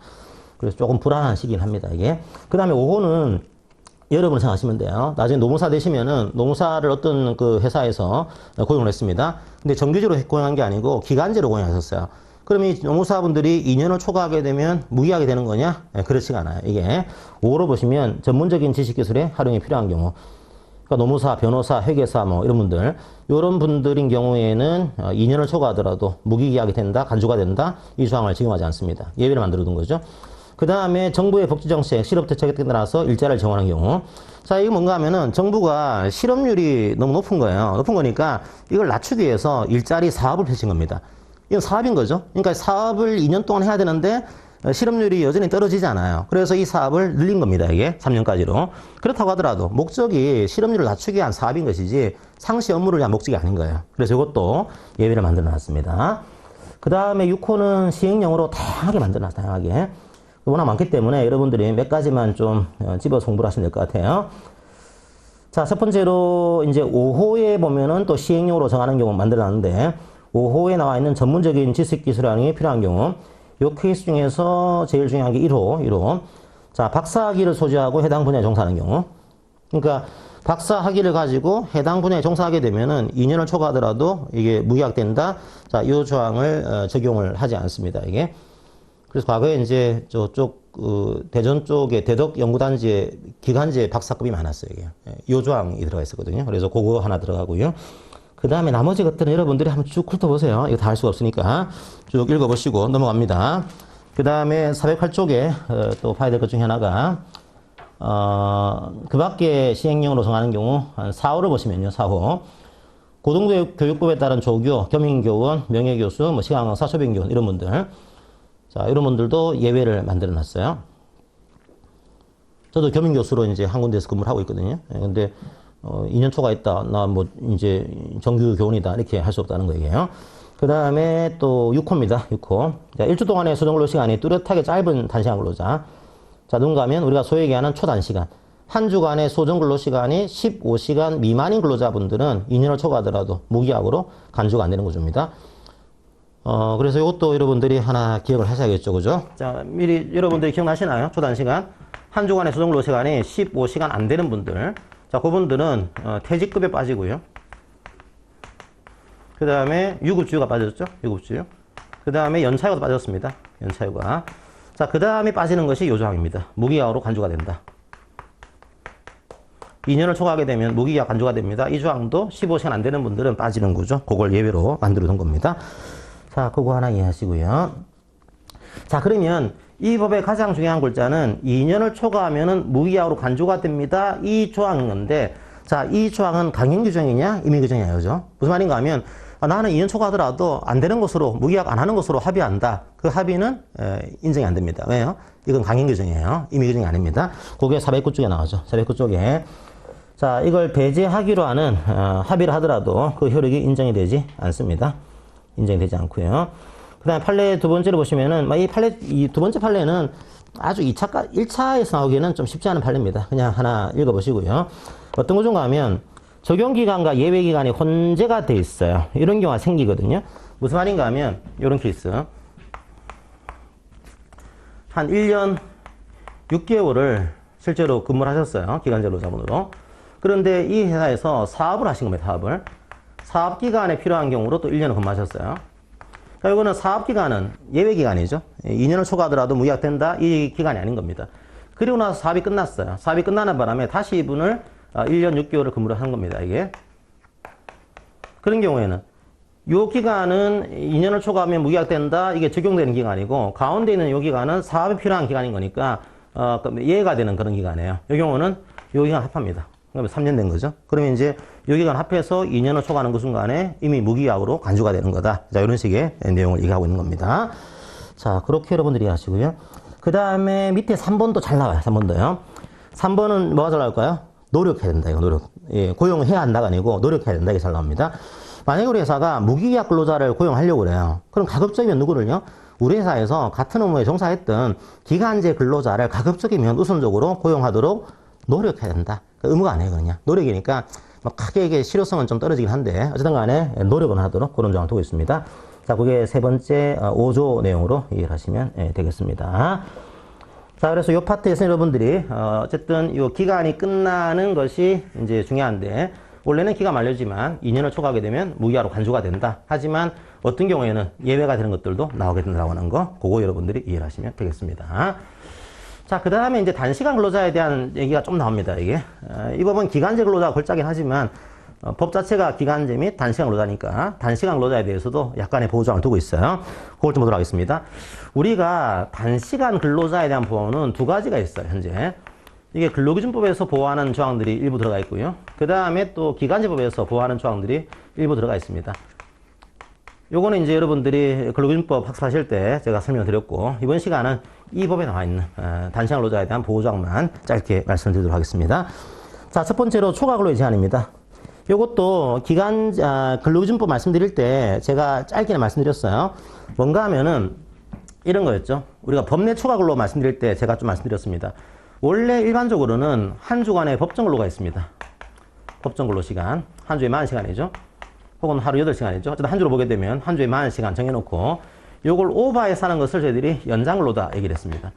그래서 조금 불안한 시기긴 합니다, 이게. 그 다음에 5호는 여러분 생각하시면 돼요. 나중에 노무사 되시면은 노무사를 어떤 그 회사에서 고용을 했습니다. 근데 정규직으로 고용한 게 아니고 기간제로 고용하셨어요. 그럼 이 노무사분들이 2년을 초과하게 되면 무기하게 되는 거냐? 네, 그렇지가 않아요. 이게 5호로 보시면 전문적인 지식기술의 활용이 필요한 경우. 그러니까 노무사, 변호사, 회계사 뭐 이런 분들. 이런 분들인 경우에는 2년을 초과하더라도 무기계약이 된다, 간주가 된다. 이 조항을 적용하지 않습니다. 예외를 만들어 둔 거죠. 그 다음에 정부의 복지정책, 실업대책에 따라서 일자리를 정하는 경우. 자, 이게 뭔가 하면은 정부가 실업률이 너무 높은 거예요. 높은 거니까 이걸 낮추기 위해서 일자리 사업을 펼친 겁니다. 이건 사업인 거죠. 그러니까 사업을 2년 동안 해야 되는데 실업률이 여전히 떨어지지 않아요. 그래서 이 사업을 늘린 겁니다. 이게 3년까지로. 그렇다고 하더라도 목적이 실업률을 낮추기 위한 사업인 것이지 상시 업무를 위한 목적이 아닌 거예요. 그래서 이것도 예외를 만들어 놨습니다. 그 다음에 6호는 시행령으로 다양하게 만들어 놨어요. 다양하게. 워낙 많기 때문에 여러분들이 몇 가지만 좀 집어서 공부를 하시면 될 것 같아요. 자, 첫 번째로 이제 5호에 보면은 또 시행령으로 정하는 경우 만들어놨는데 5호에 나와 있는 전문적인 지식기술학이 필요한 경우 요 케이스 중에서 제일 중요한 게 1호. 자, 박사학위를 소지하고 해당 분야에 종사하는 경우. 그러니까 박사학위를 가지고 해당 분야에 종사하게 되면은 2년을 초과하더라도 이게 무기약된다. 자, 이 조항을 적용을 하지 않습니다. 이게. 그래서 과거에 이제 저쪽 대전 쪽에 대덕연구단지에 기간제 박사급이 많았어요. 이게. 이 조항이 들어가 있었거든요. 그래서 그거 하나 들어가고요. 그 다음에 나머지 것들은 여러분들이 한번 쭉 훑어보세요. 이거 다 할 수가 없으니까 쭉 읽어보시고 넘어갑니다. 그 다음에 408쪽에 또 봐야 될 것 중에 하나가 그 밖에 시행령으로 정하는 경우 한 4호를 보시면요. 4호. 고등교육법에 따른 조교, 겸임교원, 명예교수, 뭐 시간강사, 소변교원 이런 분들. 자, 이런 분들도 예외를 만들어 놨어요. 저도 겸임교수로 이제 한 군데에서 근무를 하고 있거든요. 근데 2년 초과했다. 나 뭐 이제 정규 교원이다. 이렇게 할 수 없다는 거예요. 그 다음에 또 6호입니다. 6호. 자, 1주 동안의 수정근로 시간이 뚜렷하게 짧은 단시간 근로자. 자, 누군가 하면 우리가 소위 얘기하는 초단시간. 한 주간의 소정 근로시간이 15시간 미만인 근로자분들은 2년을 초과하더라도 무기약으로 간주가 안 되는 구조입니다. 그래서 이것도 여러분들이 하나 기억을 하셔야겠죠. 그죠? 자, 미리 여러분들이 기억나시나요? 초단시간. 한 주간의 소정 근로시간이 15시간 안 되는 분들. 자, 그분들은 퇴직급여 빠지고요. 그 다음에 유급주유가 빠졌죠? 유급주유. 그 다음에 연차휴가도 빠졌습니다. 연차휴가. 자, 그 다음에 빠지는 것이 요 조항입니다. 무기약으로 간주가 된다. 2년을 초과하게 되면 무기약 간주가 됩니다. 이 조항도 15시간 안 되는 분들은 빠지는 거죠. 그걸 예외로 만들어 둔 겁니다. 자, 그거 하나 이해하시고요. 자, 그러면 이 법의 가장 중요한 글자는 2년을 초과하면은 무기약으로 간주가 됩니다. 이 조항인 건데, 자, 이 조항은 강행 규정이냐, 임의 규정이냐, 그죠? 무슨 말인가 하면, 나는 2년 초과하더라도 안 되는 것으로, 무기약 안 하는 것으로 합의한다. 그 합의는 인정이 안 됩니다. 왜요? 이건 강행 규정이에요. 임의 규정이 아닙니다. 그게 409 쪽에 나오죠. 409 쪽에. 자, 이걸 배제하기로 하는 합의를 하더라도 그 효력이 인정이 되지 않습니다. 인정이 되지 않고요. 그 다음에 판례 두 번째로 보시면은, 이 두 번째 판례는 아주 1차에서 나오기에는 좀 쉽지 않은 판례입니다. 그냥 하나 읽어보시고요. 어떤 구조인가 하면, 적용기간과 예외기간이 혼재가 돼 있어요. 이런 경우가 생기거든요. 무슨 말인가 하면, 이런 케이스. 한 1년 6개월을 실제로 근무를 하셨어요. 기간제 근로자분으로. 그런데 이 회사에서 사업을 하신 겁니다. 사업을. 사업기간에 필요한 경우로 또 1년을 근무하셨어요. 그러니까 이거는 사업기간은 예외기간이죠. 2년을 초과하더라도 무기약된다. 이 기간이 아닌 겁니다. 그리고 나서 사업이 끝났어요. 사업이 끝나는 바람에 다시 이분을 1년 6개월을 근무를 한 겁니다. 이게. 그런 경우에는 이 기간은 2년을 초과하면 무기약된다. 이게 적용되는 기간이고 가운데 있는 이 기간은 사업이 필요한 기간인 거니까 예외가 되는 그런 기간이에요. 이 경우는 이 기간 합합니다. 그러면 3년 된 거죠. 그러면 이제 이 기간 합해서 2년을 초과하는 그 순간에 이미 무기약으로 간주가 되는 거다. 자, 이런 식의 내용을 얘기하고 있는 겁니다. 자, 그렇게 여러분들이 하시고요. 그 다음에 밑에 3번도 잘 나와요. 3번도요. 3번은 뭐가 잘 나올까요? 노력해야 된다. 이거 노력. 예, 고용을 해야 한다가 아니고 노력해야 된다. 이게 잘 나옵니다. 만약에 우리 회사가 무기계약 근로자를 고용하려고 그래요. 그럼 가급적이면 누구를요? 우리 회사에서 같은 업무에 종사했던 기간제 근로자를 가급적이면 우선적으로 고용하도록 노력해야 된다. 의무가 아니에요, 그냥. 노력이니까 막 크게 이게 실효성은 좀 떨어지긴 한데 어쨌든 간에 노력은 하도록 그런 조항을 두고 있습니다. 자, 그게 세 번째 5조 내용으로 이해를 하시면 되겠습니다. 자, 그래서 이 파트에서 여러분들이 어쨌든 이 기간이 끝나는 것이 이제 중요한데 원래는 기간 만료지만 2년을 초과하게 되면 무기하로 간주가 된다. 하지만 어떤 경우에는 예외가 되는 것들도 나오게 된다고 하는 거, 그거 여러분들이 이해를 하시면 되겠습니다. 자, 그 다음에 이제 단시간 근로자에 대한 얘기가 좀 나옵니다, 이게. 이 법은 기간제 근로자가 골자긴 하지만, 법 자체가 기간제 및 단시간 근로자니까, 단시간 근로자에 대해서도 약간의 보호조항을 두고 있어요. 그걸 좀 보도록 하겠습니다. 우리가 단시간 근로자에 대한 보호는 두 가지가 있어요, 현재. 이게 근로기준법에서 보호하는 조항들이 일부 들어가 있고요. 그 다음에 또 기간제법에서 보호하는 조항들이 일부 들어가 있습니다. 요거는 이제 여러분들이 근로기준법 학습하실 때 제가 설명을 드렸고, 이번 시간은 이 법에 나와 있는 단시간 근로자에 대한 보호조항만 짧게 말씀드리도록 하겠습니다. 자, 첫 번째로 초과근로의 제한입니다. 요것도 근로기준법 말씀드릴 때 제가 짧게는 말씀드렸어요. 뭔가 하면은 이런 거였죠. 우리가 법내 초과근로 말씀드릴 때 제가 좀 말씀드렸습니다. 원래 일반적으로는 한 주간의 법정근로가 있습니다. 법정근로시간. 한 주에 40시간이죠. 혹은 하루 8시간이죠. 어쨌든 한 주로 보게 되면 한 주에 40시간 정해놓고 요걸 오버해서 하는 것을 저희들이 연장근로다 얘기를 했습니다.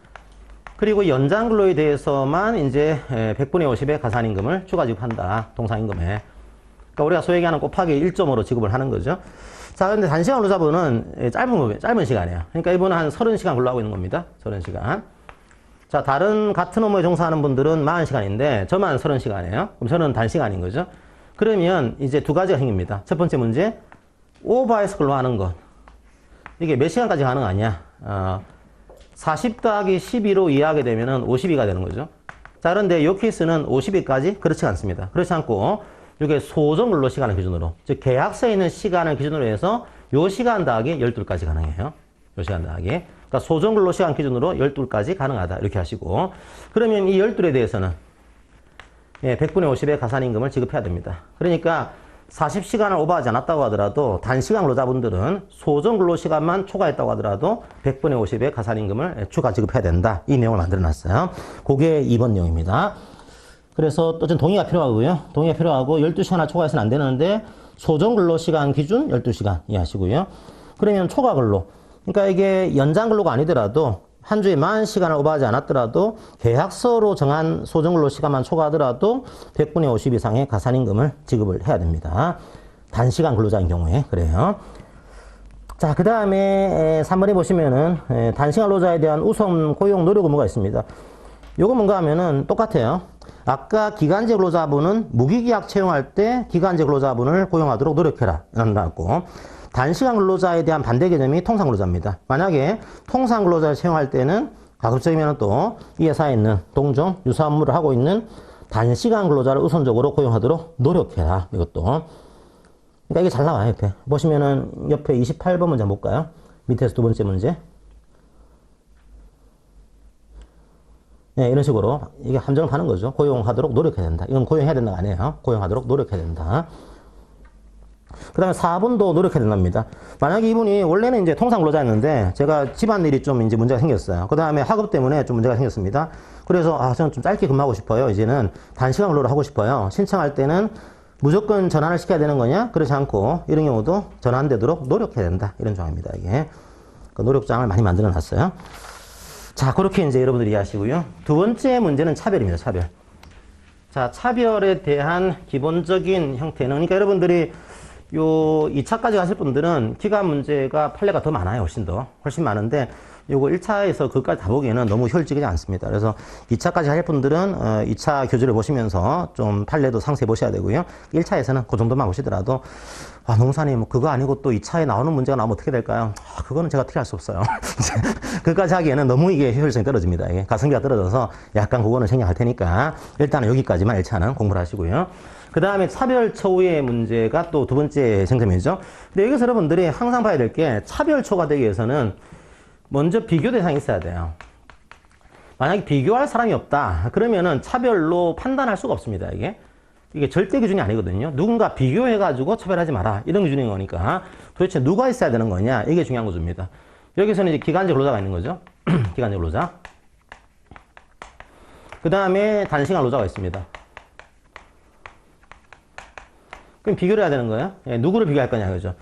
그리고 연장근로에 대해서만 이제 100분의 50의 가산임금을 추가 지급한다. 동상임금에. 그러니까 우리가 소위 얘기하는 곱하기 1.5로 지급을 하는 거죠. 자, 근데 단시간 근로자분은 짧은 시간이에요. 그러니까 이분은 한 30시간 근로하고 있는 겁니다. 30시간. 자, 다른 같은 업무에 종사하는 분들은 40시간인데 저만 30시간이에요. 그럼 저는 단시간인 거죠. 그러면 이제 두 가지가 생깁니다. 첫 번째 문제, 오버해서 근로하는 것. 이게 몇 시간까지 가능하냐? 40 더하기 12로 이해하게 되면은 52가 되는 거죠. 자, 그런데 이 케이스는 52까지 그렇지 않습니다. 그렇지 않고, 이게 소정 근로 시간을 기준으로, 즉, 계약서에 있는 시간을 기준으로 해서 요 시간 더하기 12까지 가능해요. 요 시간 더하기. 그러니까 소정 근로 시간 기준으로 12까지 가능하다. 이렇게 하시고. 그러면 이 12에 대해서는 100분의 50의 가산임금을 지급해야 됩니다. 그러니까 40시간을 오버하지 않았다고 하더라도 단시간 근로자분들은 소정 근로시간만 초과했다고 하더라도 100분의 50의 가산임금을 추가 지급해야 된다. 이 내용을 만들어 놨어요. 그게 2번 내용입니다. 그래서 또 좀 동의가 필요하고요. 동의가 필요하고 12시간을 초과해서는 안 되는데 소정 근로 시간 기준 12시간 이해하시고요. 그러면 초과 근로. 그러니까 이게 연장 근로가 아니더라도 한 주에 40시간을 오버하지 않았더라도 계약서로 정한 소정 근로 시간만 초과하더라도 100분의 50 이상의 가산임금을 지급을 해야 됩니다. 단시간 근로자인 경우에 그래요. 자, 그 다음에 3번에 보시면은 단시간 근로자에 대한 우선 고용 노력 의무가 있습니다. 요거 뭔가 하면은 똑같아요. 아까 기간제 근로자분은 무기계약 채용할 때 기간제 근로자분을 고용하도록 노력해라. 이런다고. 단시간 근로자에 대한 반대 개념이 통상 근로자입니다. 만약에 통상 근로자를 채용할 때는 가급적이면 또 이 회사에 있는 동종, 유사 업무를 하고 있는 단시간 근로자를 우선적으로 고용하도록 노력해라. 이것도. 그러니까 이게 잘 나와요, 옆에. 보시면은 옆에 28번 문제 한번 볼까요? 밑에서 두 번째 문제. 네, 이런 식으로 이게 함정을 파는 거죠. 고용하도록 노력해야 된다. 이건 고용해야 된다가 아니에요. 고용하도록 노력해야 된다. 그 다음에 4번도 노력해야 된답니다. 만약에 이분이 원래는 이제 통상 근로자였는데 제가 집안일이 좀 이제 문제가 생겼어요. 그 다음에 학업 때문에 좀 문제가 생겼습니다. 그래서 저는 좀 짧게 근무하고 싶어요. 이제는 단시간 근로를 하고 싶어요. 신청할 때는 무조건 전환을 시켜야 되는 거냐? 그렇지 않고 이런 경우도 전환되도록 노력해야 된다. 이런 조항입니다. 이게 그 노력장을 많이 만들어 놨어요. 자, 그렇게 이제 여러분들이 이해하시고요. 두 번째 문제는 차별입니다. 차별. 자, 차별에 대한 기본적인 형태는, 그러니까 여러분들이 요 2차까지 가실 분들은 기간 문제가 판례가 더 많아요. 훨씬 많은데 요거 1차에서 그것까지 다 보기에는 너무 효율적이지 않습니다. 그래서 2차까지 할 분들은 2차 교재를 보시면서 좀 판례도 상세히 보셔야 되고요. 1차에서는 그 정도만 보시더라도 농사님 뭐 그거 아니고 또 2차에 나오는 문제가 나오면 어떻게 될까요? 그거는 제가 어떻게 할 수 없어요. 그것까지 하기에는 너무 이게 효율성이 떨어집니다. 이게 가성비가 떨어져서 약간 그거는 생략할 테니까 일단은 여기까지만 1차는 공부를 하시고요. 그 다음에 차별처우의 문제가 또 두 번째 쟁점이죠. 근데 여기서 여러분들이 항상 봐야 될 게 차별처우가 되기 위해서는 먼저 비교 대상이 있어야 돼요. 만약에 비교할 사람이 없다. 그러면은 차별로 판단할 수가 없습니다. 이게 절대 기준이 아니거든요. 누군가 비교해가지고 차별하지 마라. 이런 기준인 거니까 도대체 누가 있어야 되는 거냐. 이게 중요한 구조입니다. 여기서는 이제 기간제 근로자가 있는 거죠. 기간제 근로자. 그 다음에 단시간 근로자가 있습니다. 그럼 비교를 해야 되는 거예요. 누구를 비교할 거냐, 그죠?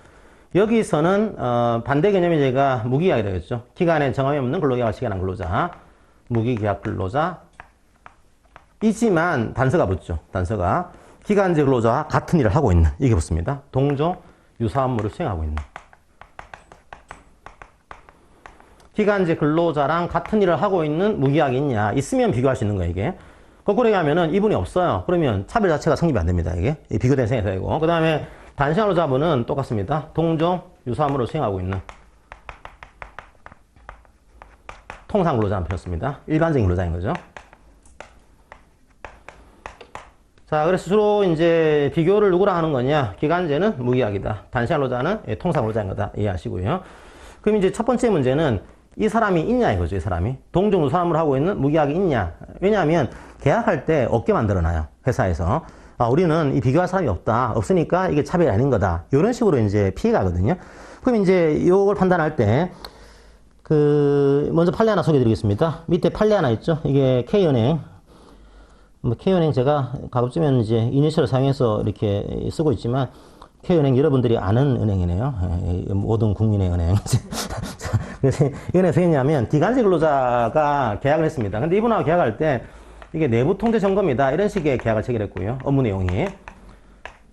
여기서는, 반대 개념이 제가 무기계약이 되겠죠. 기간에 정함이 없는 근로계약을 시행한 근로자. 무기계약 근로자. 이지만 단서가 붙죠. 단서가. 기간제 근로자와 같은 일을 하고 있는. 이게 붙습니다. 동종, 유사 업무를 수행하고 있는. 기간제 근로자랑 같은 일을 하고 있는 무기계약이 있냐. 있으면 비교할 수 있는 거예요, 이게. 거꾸로 얘기하면은 이분이 없어요. 그러면 차별 자체가 성립이 안 됩니다. 이게 비교된 생에서이고. 그 다음에 단시간 근로자분은 똑같습니다. 동종 유사 업무를 수행하고 있는 통상 근로자는 필요했습니다. 일반적인 근로자인 거죠. 자, 그래서 주로 이제 비교를 누구랑 하는 거냐? 기간제는 무기계약이다. 단시간 근로자는 통상 근로자인 거다. 이해하시고요. 그럼 이제 첫 번째 문제는 이 사람이 있냐 이거죠. 이 사람이 동종 유사 업무를 하고 있는 무기계약이 있냐? 왜냐하면 계약할 때 없게 만들어놔요. 회사에서. 우리는 이 비교할 사람이 없다. 없으니까 이게 차별이 아닌 거다. 이런 식으로 이제 피해가거든요. 그럼 이제 이걸 판단할 때, 먼저 판례 하나 소개해 드리겠습니다. 밑에 판례 하나 있죠. 이게 K은행. K은행 제가 가급적이면 이제 이니셜을 사용해서 이렇게 쓰고 있지만, K은행 여러분들이 아는 은행이네요. 모든 국민의 은행. 그래서 이 은행에서 했냐면, 기간제 근로자가 계약을 했습니다. 근데 이분하고 계약할 때, 이게 내부 통제 점검이다. 이런 식의 계약을 체결했고요. 업무 내용이.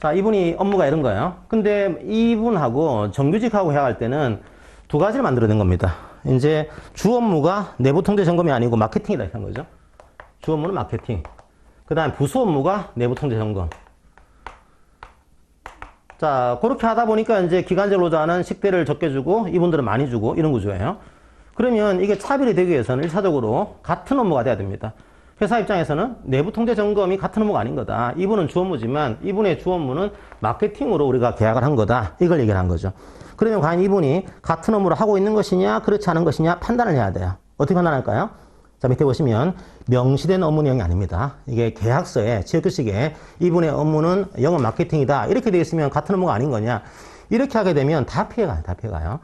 자, 이분이 업무가 이런 거예요. 근데 이분하고 정규직하고 계약할 때는 두 가지를 만들어낸 겁니다. 이제 주 업무가 내부 통제 점검이 아니고 마케팅이다. 이런 거죠. 주 업무는 마케팅. 그 다음에 부수 업무가 내부 통제 점검. 자, 그렇게 하다 보니까 이제 기간제 근로자는 식대를 적게 주고 이분들은 많이 주고 이런 구조예요. 그러면 이게 차별이 되기 위해서는 1차적으로 같은 업무가 돼야 됩니다. 회사 입장에서는 내부 통제 점검이 같은 업무가 아닌 거다. 이분은 주 업무지만 이분의 주 업무는 마케팅으로 우리가 계약을 한 거다. 이걸 얘기를 한 거죠. 그러면 과연 이분이 같은 업무를 하고 있는 것이냐 그렇지 않은 것이냐 판단을 해야 돼요. 어떻게 판단할까요? 자, 밑에 보시면 명시된 업무 내용이 아닙니다. 이게 계약서에 취업규칙에 이분의 업무는 영업 마케팅이다. 이렇게 되어 있으면 같은 업무가 아닌 거냐. 이렇게 하게 되면 다 피해가요.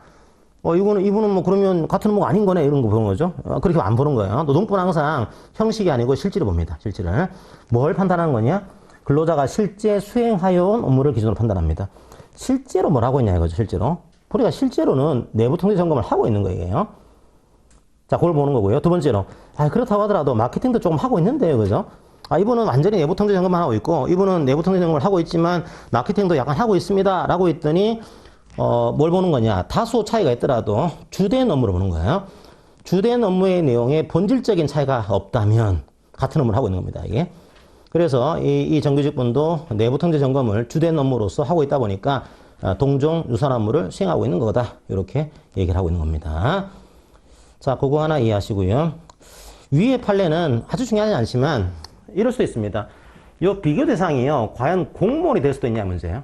이분은 뭐 그러면 같은 업무가 아닌 거네 이런 거 보는 거죠. 그렇게 안 보는 거예요. 노동법은 항상 형식이 아니고 실질을 봅니다. 실질을. 뭘 판단하는 거냐? 근로자가 실제 수행하여온 업무를 기준으로 판단합니다. 실제로 뭘 하고 있냐 이거죠. 실제로. 우리가 실제로는 내부 통제 점검을 하고 있는 거예요. 자, 그걸 보는 거고요. 두 번째로, 그렇다고 하더라도 마케팅도 조금 하고 있는데요, 그죠? 이분은 완전히 내부 통제 점검만 하고 있고, 이분은 내부 통제 점검을 하고 있지만, 마케팅도 약간 하고 있습니다. 라고 했더니, 뭘 보는 거냐. 다소 차이가 있더라도, 주된 업무를 보는 거예요. 주된 업무의 내용에 본질적인 차이가 없다면, 같은 업무를 하고 있는 겁니다, 이게. 그래서, 이 정규직 분도 내부 통제 점검을 주된 업무로서 하고 있다 보니까, 동종 유사한 업무를 수행하고 있는 거다. 이렇게 얘기를 하고 있는 겁니다. 자, 그거 하나 이해하시고요. 위의 판례는 아주 중요하지 않지만 이럴 수도 있습니다. 이 비교 대상이요. 과연 공무원이 될 수도 있냐 문제예요.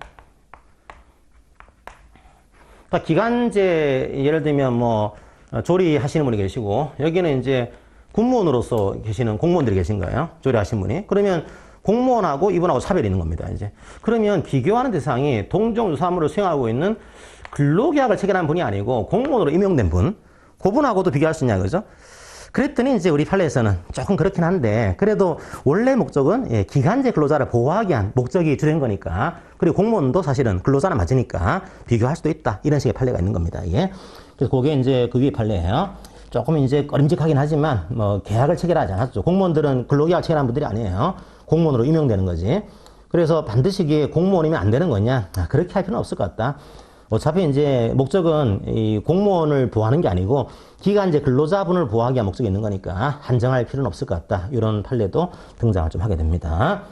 그러니까 기간제 예를 들면 뭐 조리하시는 분이 계시고 여기는 이제 군무원으로서 계시는 공무원들이 계신 거예요. 조리하신 분이. 그러면 공무원하고 이분하고 차별이 있는 겁니다. 이제 그러면 비교하는 대상이 동종 유사업무를 수행하고 있는 근로계약을 체결한 분이 아니고 공무원으로 임용된 분. 그분하고도 비교할 수 있냐, 그죠? 그랬더니 이제 우리 판례에서는 조금 그렇긴 한데, 그래도 원래 목적은 기간제 근로자를 보호하기 위한 목적이 주된 거니까, 그리고 공무원도 사실은 근로자나 맞으니까 비교할 수도 있다. 이런 식의 판례가 있는 겁니다, 이게. 그래서 그게 이제 그 위의 판례예요. 조금 이제 꺼림직하긴 하지만, 뭐, 계약을 체결하지 않았죠. 공무원들은 근로계약 체결한 분들이 아니에요. 공무원으로 임용되는 거지. 그래서 반드시 이게 공무원이면 안 되는 거냐? 그렇게 할 필요는 없을 것 같다. 어차피 이제 목적은 이 공무원을 보호하는 게 아니고 기간제 근로자분을 보호하기 위한 목적이 있는 거니까 한정할 필요는 없을 것 같다. 이런 판례도 등장을 좀 하게 됩니다.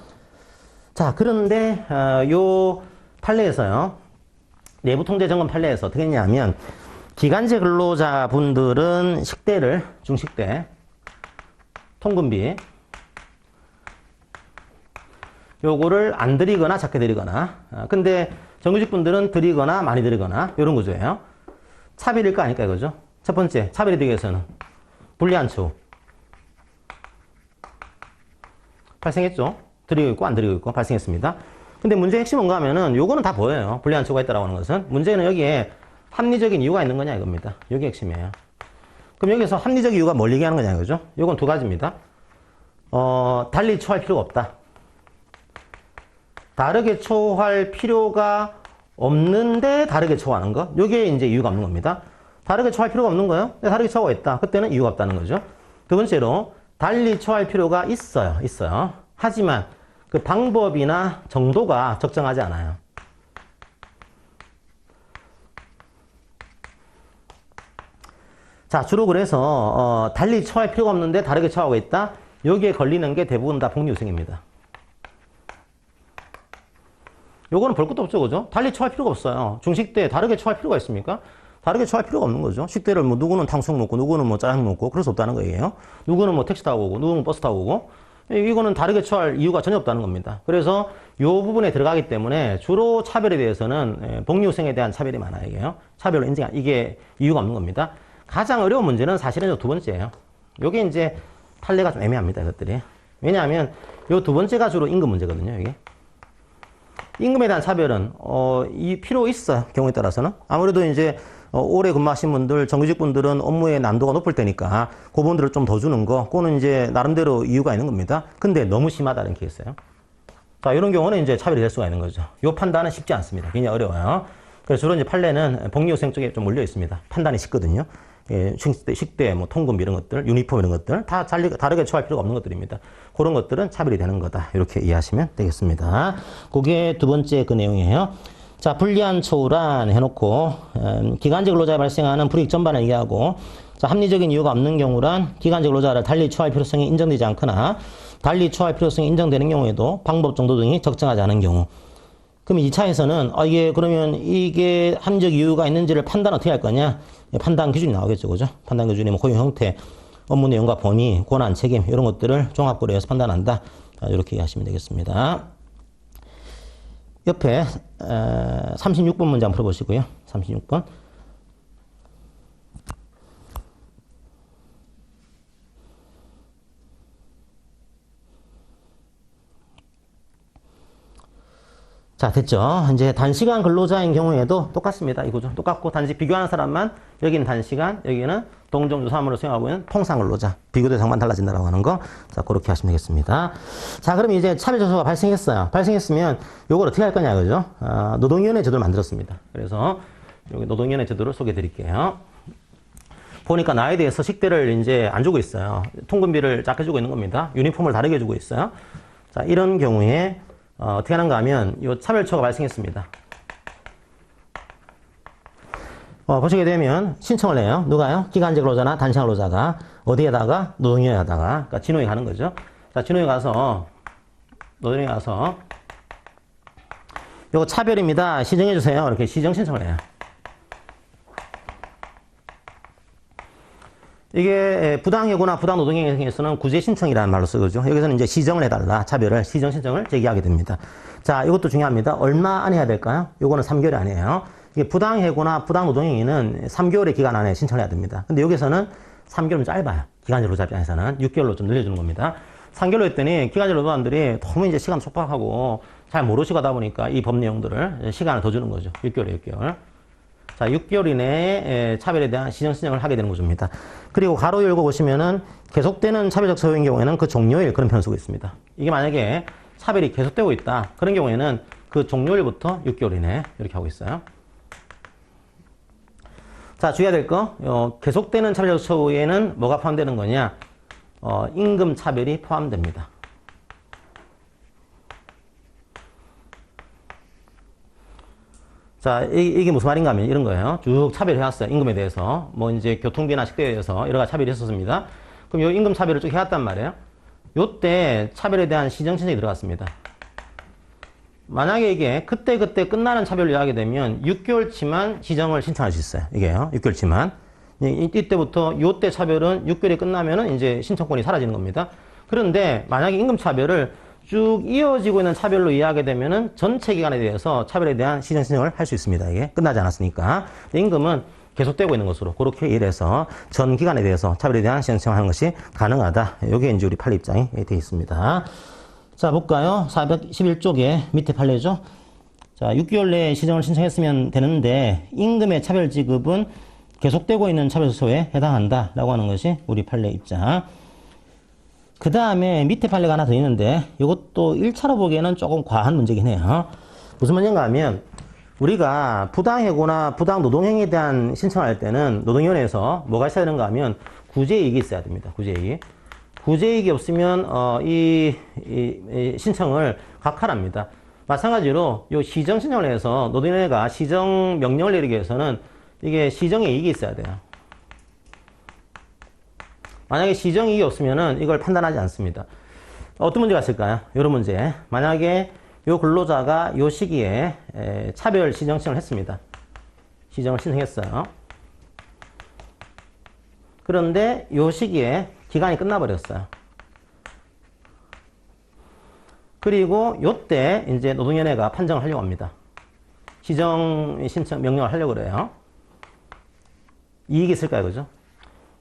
자, 그런데 요 판례에서요. 내부 통제 점검 판례에서 어떻게 했냐면 기간제 근로자분들은 식대를 중식대 통근비 요거를 안 드리거나 작게 드리거나 근데 정규직 분들은 드리거나 많이 드리거나 이런 구조예요. 차별일까 아닐까 이거죠. 첫 번째 차별이 되기 위해서는 불리한 처우 발생했죠. 드리고 있고 안 드리고 있고 발생했습니다. 근데 문제의 핵심은 뭔가 하면은 요거는 다 보여요. 불리한 처우가 있다라고 하는 것은. 문제는 여기에 합리적인 이유가 있는 거냐 이겁니다. 이게 핵심이에요. 그럼 여기서 합리적 이유가 뭘 얘기하는 거냐 이거죠. 요건 두 가지입니다. 달리 처할 필요가 없다. 다르게 처우할 필요가 없는데 다르게 처우하는 거. 요게 이제 이유가 없는 겁니다. 다르게 처우할 필요가 없는 거예요. 다르게 처우가 있다. 그때는 이유가 없다는 거죠. 두 번째로 달리 처우할 필요가 있어요. 있어요. 하지만 그 방법이나 정도가 적정하지 않아요. 자, 주로 그래서 달리 처우할 필요가 없는데 다르게 처우하고 있다. 여기에 걸리는 게 대부분 다 복리후생입니다. 요거는 볼 것도 없죠, 그죠? 달리 처할 필요가 없어요. 중식대 다르게 처할 필요가 있습니까? 다르게 처할 필요가 없는 거죠. 식대를 뭐 누구는 탕수육 먹고 누구는 뭐 짜장 먹고 그럴 수 없다는 거예요. 누구는 뭐 택시 타고 오고 누구는 버스 타고 오고 이거는 다르게 처할 이유가 전혀 없다는 겁니다. 그래서 요 부분에 들어가기 때문에 주로 차별에 대해서는 복리후생에 대한 차별이 많아요. 이게요. 차별로 인정 이게 이유가 없는 겁니다. 가장 어려운 문제는 사실은 두 번째예요. 요게 이제 판례가 좀 애매합니다. 이것들이. 왜냐하면 요 두 번째가 주로 임금 문제거든요. 이게. 임금에 대한 차별은 이 필요 있어요. 경우에 따라서는. 아무래도 이제 오래 근무하신 분들, 정규직 분들은 업무의 난도가 높을 테니까 그분들을 좀 더 주는 거, 그거는 이제 나름대로 이유가 있는 겁니다. 근데 너무 심하다는 케이스예요. 자, 이런 경우는 이제 차별이 될 수가 있는 거죠. 이 판단은 쉽지 않습니다. 굉장히 어려워요. 그래서 주로 이제 판례는 복리후생 쪽에 좀 몰려 있습니다. 판단이 쉽거든요. 예, 식대, 뭐 통금 이런 것들, 유니폼 이런 것들 다 다르게 처할 필요가 없는 것들입니다. 그런 것들은 차별이 되는 거다. 이렇게 이해하시면 되겠습니다. 그게 두 번째 그 내용이에요. 자, 불리한 처우란 해놓고 기간제 근로자에 발생하는 불이익 전반을 얘기하고 자, 합리적인 이유가 없는 경우란 기간제 근로자를 달리 처할 필요성이 인정되지 않거나 달리 처할 필요성이 인정되는 경우에도 방법 정도 등이 적정하지 않은 경우. 그럼 2차에서는 이게 그러면 이게 합리적 이유가 있는지를 판단 어떻게 할 거냐? 판단 기준이 나오겠죠, 그죠? 판단 기준이 뭐 고용 형태, 업무 내용과 범위, 권한, 책임 이런 것들을 종합고려 해서 판단한다. 이렇게 이해하시면 되겠습니다. 옆에 36번 문제 한번 풀어보시고요. 36번. 자, 됐죠? 이제 단시간 근로자인 경우에도 똑같습니다. 이 구조. 똑같고, 단지 비교하는 사람만, 여기는 단시간, 여기는 동종 사무를 수행하고 있는 통상 근로자. 비교 대상만 달라진다라고 하는 거. 자, 그렇게 하시면 되겠습니다. 자, 그럼 이제 차별 저소가 발생했어요. 발생했으면 요걸 어떻게 할 거냐, 그죠? 노동위원회 제도를 만들었습니다. 그래서 여기 노동위원회 제도를 소개해 드릴게요. 보니까 나에 대해서 식대를 이제 안 주고 있어요. 통근비를 작게 주고 있는 겁니다. 유니폼을 다르게 주고 있어요. 자, 이런 경우에 어떻게 하는가 하면 이 차별처가 발생했습니다. 보시게 되면 신청을 해요. 누가요? 기간제 근로자나 단시간 근로자가 어디에다가? 노동위원회에다가. 그러니까 진호에 가는 거죠. 자, 진호에 가서 노동위원회에 가서 이거 차별입니다. 시정해 주세요. 이렇게 시정 신청을 해요. 이게 부당해고나 부당노동행위에서는 구제 신청이라는 말로 쓰거죠. 여기서는 이제 시정을 해달라. 차별을 시정 신청을 제기하게 됩니다. 자, 이것도 중요합니다. 얼마 안에 해야 될까요? 요거는 3개월 안에요. 이게 부당해고나 부당노동행위는 3개월의 기간 안에 신청을 해야 됩니다. 근데 여기서는 3개월은 짧아요. 기간제 노동자 입장에서는 6개월로 좀 늘려주는 겁니다. 3개월로 했더니 기간제 노동자들이 너무 이제 시간 촉박하고 잘 모르시고 하다 보니까 이 법 내용들을 시간을 더 주는 거죠. 6개월에 6개월. 자, 6개월 이내에 차별에 대한 시정 신청을 하게 되는 구조입니다. 그리고 가로 열고 보시면은 계속되는 차별적 소요인 경우에는 그 종료일 그런 표현 쓰고 있습니다. 이게 만약에 차별이 계속되고 있다. 그런 경우에는 그 종료일부터 6개월 이내 이렇게 하고 있어요. 자, 주의해야 될 거. 계속되는 차별적 소요에는 뭐가 포함되는 거냐? 임금 차별이 포함됩니다. 자, 이게 무슨 말인가 하면 이런 거예요. 쭉 차별해왔어요. 임금에 대해서. 뭐 이제 교통비나 식대에 대해서 여러 가지 차별이 있었습니다. 그럼 요 임금 차별을 쭉 해왔단 말이에요. 요때 차별에 대한 시정 신청이 들어갔습니다. 만약에 이게 그때 끝나는 차별로 이야기 되면 6개월치만 시정을 신청할 수 있어요. 이게요. 6개월치만. 이때부터 요때 차별은 6개월이 끝나면은 이제 신청권이 사라지는 겁니다. 그런데 만약에 임금 차별을 쭉 이어지고 있는 차별로 이해하게 되면은 전체 기간에 대해서 차별에 대한 시정 신청을 할 수 있습니다. 이게 끝나지 않았으니까. 임금은 계속되고 있는 것으로 그렇게 이해해서 전 기간에 대해서 차별에 대한 시정 신청을 하는 것이 가능하다. 이게 이제 우리 판례 입장이 되어 있습니다. 자, 볼까요? 411쪽에 밑에 판례죠. 자, 6개월 내에 시정을 신청했으면 되는데 임금의 차별 지급은 계속되고 있는 차별 소에 해당한다라고 하는 것이 우리 판례 입장. 그 다음에 밑에 판례가 하나 더 있는데 이것도 1차로 보기에는 조금 과한 문제긴 해요. 무슨 문제인가 하면 우리가 부당해고나 부당노동행위에 대한 신청을 할 때는 노동위원회에서 뭐가 있어야 되는가 하면 구제이익이 있어야 됩니다. 구제이익. 구제이익이 없으면 이 신청을 각하랍니다. 마찬가지로 이 시정 신청을 해서 노동위원회가 시정 명령을 내리기 위해서는 이게 시정의 이익이 있어야 돼요. 만약에 시정이익이 없으면은 이걸 판단하지 않습니다. 어떤 문제가 있을까요? 이런 문제. 만약에 요 근로자가 요 시기에 차별 시정 신청을 했습니다. 시정을 신청했어요. 그런데 요 시기에 기간이 끝나버렸어요. 그리고 요때 이제 노동위원회가 판정을 하려고 합니다. 시정 신청 명령을 하려고 그래요. 이익이 있을까요? 그죠?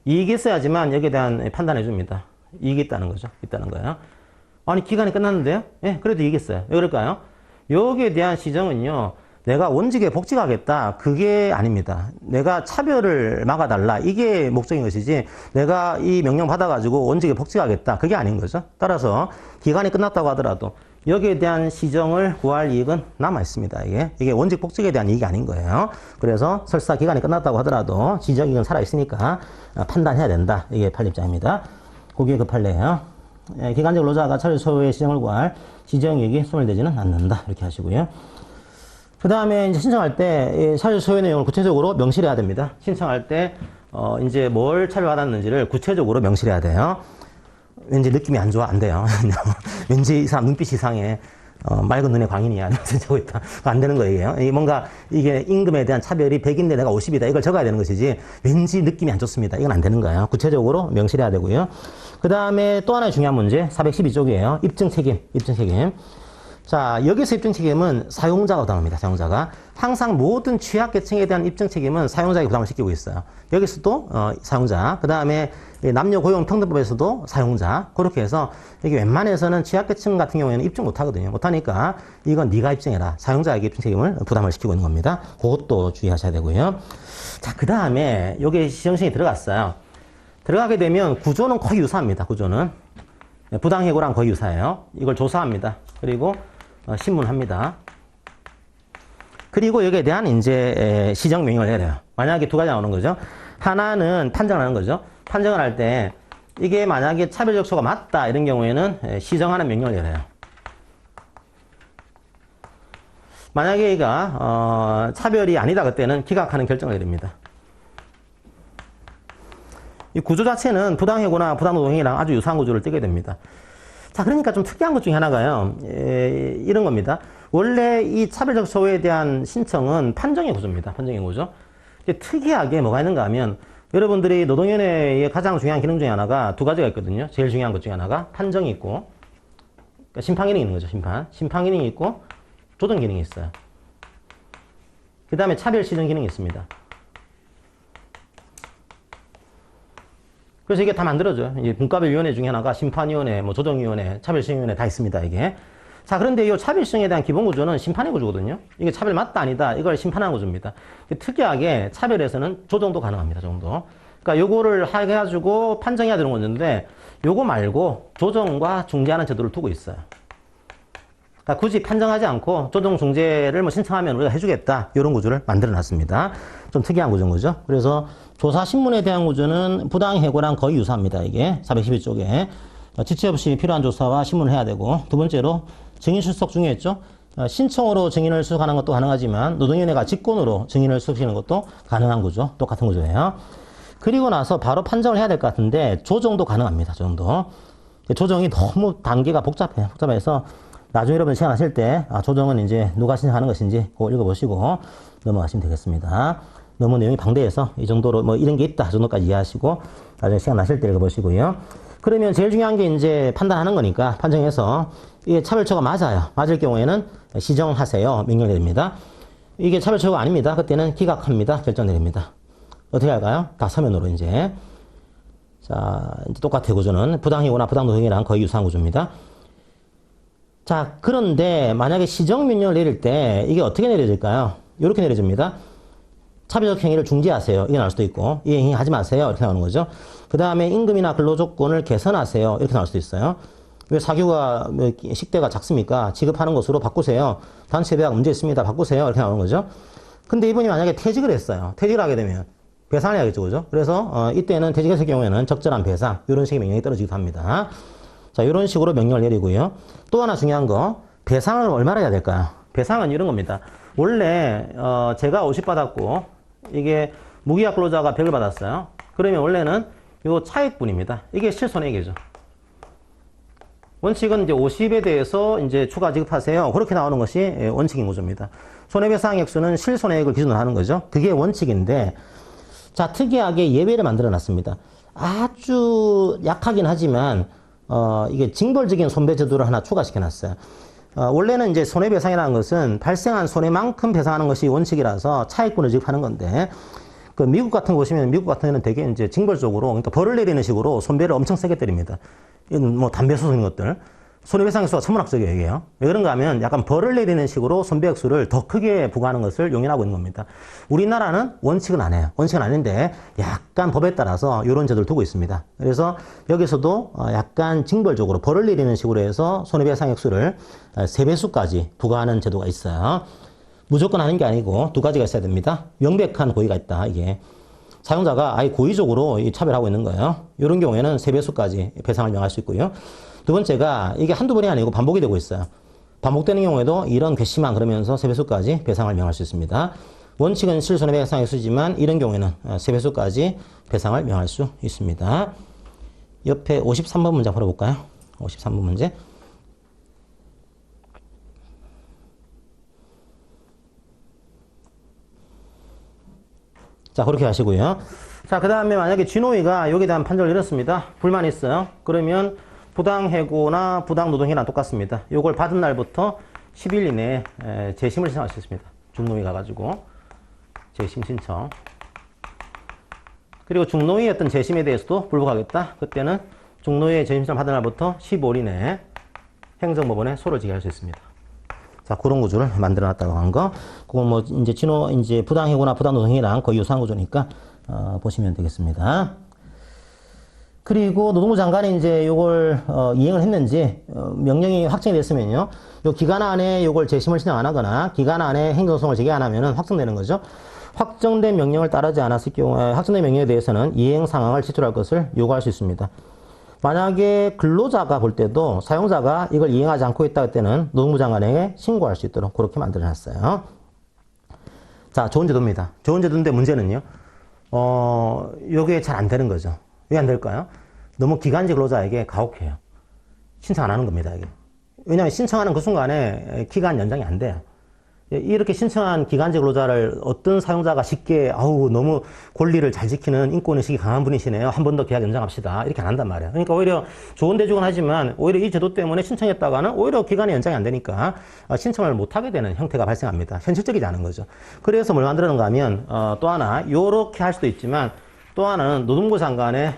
이익이 있어야지만 여기에 대한 판단해 줍니다. 이익이 있다는 거죠. 있다는 거예요. 아니, 기간이 끝났는데요? 예, 그래도 이익이 있어요. 왜 그럴까요? 여기에 대한 시정은요, 내가 원직에 복직하겠다. 그게 아닙니다. 내가 차별을 막아달라. 이게 목적인 것이지, 내가 이 명령 받아가지고 원직에 복직하겠다. 그게 아닌 거죠. 따라서, 기간이 끝났다고 하더라도, 여기에 대한 시정을 구할 이익은 남아있습니다. 이게 원직 복직에 대한 이익이 아닌 거예요. 그래서 설사 기간이 끝났다고 하더라도 시정 이익은 살아있으니까 판단해야 된다. 이게 판례 입장입니다. 그게 그 판례예요. 기간제 근로자가 차별 소요의 시정을 구할 시정 이익이 소멸되지는 않는다. 이렇게 하시고요. 그 다음에 이제 신청할 때 차별 소요 내용을 구체적으로 명시해야 됩니다. 신청할 때 이제 뭘 차별받았는지를 구체적으로 명시해야 돼요. 왠지 느낌이 안 좋아? 안 돼요. 왠지 이 사람 눈빛이 이상해. 맑은 눈에 광인이야. 하고 있다. 안 되는 거예요. 뭔가 이게 임금에 대한 차별이 100인데 내가 50이다. 이걸 적어야 되는 것이지 왠지 느낌이 안 좋습니다. 이건 안 되는 거예요. 구체적으로 명시해야 되고요. 그 다음에 또 하나의 중요한 문제 412쪽이에요. 입증 책임. 입증 책임. 자, 여기서 입증 책임은 사용자가 부담합니다. 사용자가. 항상 모든 취약계층에 대한 입증 책임은 사용자에게 부담을 시키고 있어요. 여기서도 사용자, 그 다음에 남녀고용평등법에서도 사용자. 그렇게 해서 이게 웬만해서는 취약계층 같은 경우에는 입증 못하거든요. 못하니까 이건 네가 입증해라. 사용자에게 입증 책임을 부담을 시키고 있는 겁니다. 그것도 주의하셔야 되고요. 자, 그 다음에 여기에 시정신이 들어갔어요. 들어가게 되면 구조는 거의 유사합니다. 구조는. 부당해고랑 거의 유사해요. 이걸 조사합니다. 그리고 신문합니다. 그리고 여기에 대한 이제 시정 명령을 해야 돼요. 만약에 두 가지 나오는 거죠. 하나는 판정을 하는 거죠. 판정을 할 때 이게 만약에 차별적 소가 맞다 이런 경우에는 시정하는 명령을 내려요. 만약에 얘가 차별이 아니다 그때는 기각하는 결정을 내립니다. 이 구조 자체는 부당해고나 부당노동행위랑 아주 유사한 구조를 띠게 됩니다. 자, 그러니까 좀 특이한 것 중에 하나가요. 이런 겁니다. 원래 이 차별적 소에 대한 신청은 판정의 구조입니다. 판정의 구조. 특이하게 뭐가 있는가 하면 여러분들이 노동위원회의 가장 중요한 기능 중에 하나가 두 가지가 있거든요. 제일 중요한 것 중에 하나가 판정이 있고 그러니까 심판 기능이 있는 거죠. 심판 기능이 있고 조정 기능이 있어요. 그 다음에 차별 시정 기능이 있습니다. 그래서 이게 다 만들어져요. 이제 분과별위원회 중에 하나가 심판위원회, 뭐 조정위원회, 차별시정위원회 다 있습니다, 이게. 자, 그런데 이 차별시정에 대한 기본 구조는 심판의 구조거든요. 이게 차별 맞다, 아니다, 이걸 심판하는 구조입니다. 특이하게 차별에서는 조정도 가능합니다, 조정도. 그러니까 요거를 해가지고 판정해야 되는 건데, 요거 말고 조정과 중재하는 제도를 두고 있어요. 그러니까 굳이 판정하지 않고 조정 중재를 뭐 신청하면 우리가 해주겠다, 이런 구조를 만들어 놨습니다. 좀 특이한 구조인 거죠. 그래서 조사 신문에 대한 구조는 부당해고랑 거의 유사합니다. 이게 412쪽에 지체 없이 필요한 조사와 신문을 해야 되고, 두 번째로 증인 출석 중요했죠. 신청으로 증인을 수석하는 것도 가능하지만 노동위원회가 직권으로 증인을 수석시키는 것도 가능한 구조, 똑같은 구조예요. 그리고 나서 바로 판정을 해야 될 것 같은데 조정도 가능합니다. 조정도. 조정이 너무 단계가 복잡해요. 복잡해서 나중에 여러분 시간 하실 때 조정은 이제 누가 신청하는 것인지 그거 읽어보시고 넘어가시면 되겠습니다. 너무 내용이 방대해서 이 정도로 뭐 이런 게 있다 정도까지 이해하시고 나중에 시간 나실 때 읽어보시고요. 그러면 제일 중요한 게 이제 판단하는 거니까 판정해서 이게 차별처가 맞아요. 맞을 경우에는 시정하세요. 명령이 됩니다. 이게 차별처가 아닙니다. 그때는 기각합니다. 결정 내립니다. 어떻게 할까요? 다 서면으로 이제. 자, 이제 똑같아요. 구조는 부당해고나 부당노동이랑 거의 유사한 구조입니다. 자, 그런데 만약에 시정 명령을 내릴 때 이게 어떻게 내려질까요? 이렇게 내려집니다. 차별적 행위를 중지하세요. 이게 나올 수도 있고, 이 행위 하지 마세요. 이렇게 나오는 거죠. 그 다음에 임금이나 근로조건을 개선하세요. 이렇게 나올 수도 있어요. 왜 사규가, 식대가 작습니까? 지급하는 것으로 바꾸세요. 단체 배약 문제 있습니다. 바꾸세요. 이렇게 나오는 거죠. 근데 이분이 만약에 퇴직을 했어요. 퇴직을 하게 되면 배상을 해야겠죠. 그죠? 그래서, 이때는 퇴직했을 경우에는 적절한 배상, 이런 식의 명령이 떨어지기도 합니다. 자, 이런 식으로 명령을 내리고요. 또 하나 중요한 거, 배상을 얼마나 해야 될까요? 배상은 이런 겁니다. 원래, 제가 50 받았고, 이게 무기약 근로자가 100을 받았어요. 그러면 원래는 요 차액분입니다. 이게 실손액이죠. 원칙은 이제 50에 대해서 이제 추가 지급하세요. 그렇게 나오는 것이 원칙인 구조입니다. 손해배상 액수는 실손액을 기준으로 하는 거죠. 그게 원칙인데, 자, 특이하게 예외를 만들어 놨습니다. 아주 약하긴 하지만, 이게 징벌적인 손배 제도를 하나 추가시켜 놨어요. 원래는 이제 손해배상이라는 것은 발생한 손해만큼 배상하는 것이 원칙이라서 차액분을 지급하는 건데, 그 미국 같은 거 보시면 미국 같은 경우는 되게 이제 징벌적으로, 그러니까 벌을 내리는 식으로 손배를 엄청 세게 때립니다. 이건 뭐 담배 소송인 것들. 손해배상 액수가 천문학적이에요, 이게요. 왜 그런가 하면 약간 벌을 내리는 식으로 손배 액수를 더 크게 부과하는 것을 용인하고 있는 겁니다. 우리나라는 원칙은 안 해요. 원칙은 아닌데 약간 법에 따라서 이런 제도를 두고 있습니다. 그래서 여기서도 약간 징벌적으로 벌을 내리는 식으로 해서 손해배상 액수를 3배수까지 부과하는 제도가 있어요. 무조건 하는 게 아니고 두 가지가 있어야 됩니다. 명백한 고의가 있다, 이게. 사용자가 아예 고의적으로 차별하고 있는 거예요. 이런 경우에는 3배수까지 배상을 명할 수 있고요. 두 번째가 이게 한두 번이 아니고 반복이 되고 있어요. 반복되는 경우에도 이런 괘씸한 그러면서 3배수까지 배상을 명할 수 있습니다. 원칙은 실손해배상 액수지만 이런 경우에는 3배수까지 배상을 명할 수 있습니다. 옆에 53번 문제 풀어볼까요? 53번 문제. 자, 그렇게 하시고요. 자, 그 다음에 만약에 진호위가 여기에 대한 판정을 내렸습니다. 불만이 있어요. 그러면 부당해고나 부당노동행위랑 똑같습니다. 요걸 받은 날부터 10일 이내에 재심을 신청할 수 있습니다. 중노위 가가지고 재심 신청. 그리고 중노위의 어떤 재심에 대해서도 불복하겠다. 그때는 중노위의 재심 신청 받은 날부터 15일 이내에 행정법원에 소를 제기할 수 있습니다. 자, 그런 구조를 만들어 놨다고 한 거. 그건 뭐, 이제 부당해고나 부당노동이랑 거의 유사한 구조니까, 보시면 되겠습니다. 그리고 노동부 장관이 이제 요걸, 이행을 했는지, 명령이 확정이 됐으면요. 요 기간 안에 요걸 재심을 신청 안 하거나, 기간 안에 행정소송을 제기 안 하면은 확정되는 거죠. 확정된 명령을 따르지 않았을 경우에, 확정된 명령에 대해서는 이행 상황을 제출할 것을 요구할 수 있습니다. 만약에 근로자가 볼 때도 사용자가 이걸 이행하지 않고 있다 할 때는 노동부 장관에게 신고할 수 있도록 그렇게 만들어놨어요. 자, 좋은 제도입니다. 좋은 제도인데 문제는요. 요게 잘 안 되는 거죠. 왜 안 될까요? 너무 기간제 근로자에게 가혹해요. 신청 안 하는 겁니다, 이게. 왜냐하면 신청하는 그 순간에 기간 연장이 안 돼요. 이렇게 신청한 기간제 근로자를 어떤 사용자가 쉽게 너무 권리를 잘 지키는 인권의식이 강한 분이시네요. 한 번 더 계약 연장합시다. 이렇게 안 한단 말이에요. 그러니까 오히려 좋은 대주긴 하지만 오히려 이 제도 때문에 신청했다가는 오히려 기간이 연장이 안 되니까 신청을 못하게 되는 형태가 발생합니다. 현실적이지 않은 거죠. 그래서 뭘 만들었는가 하면 또 하나 요렇게 할 수도 있지만 또 하나는 노동부 장관의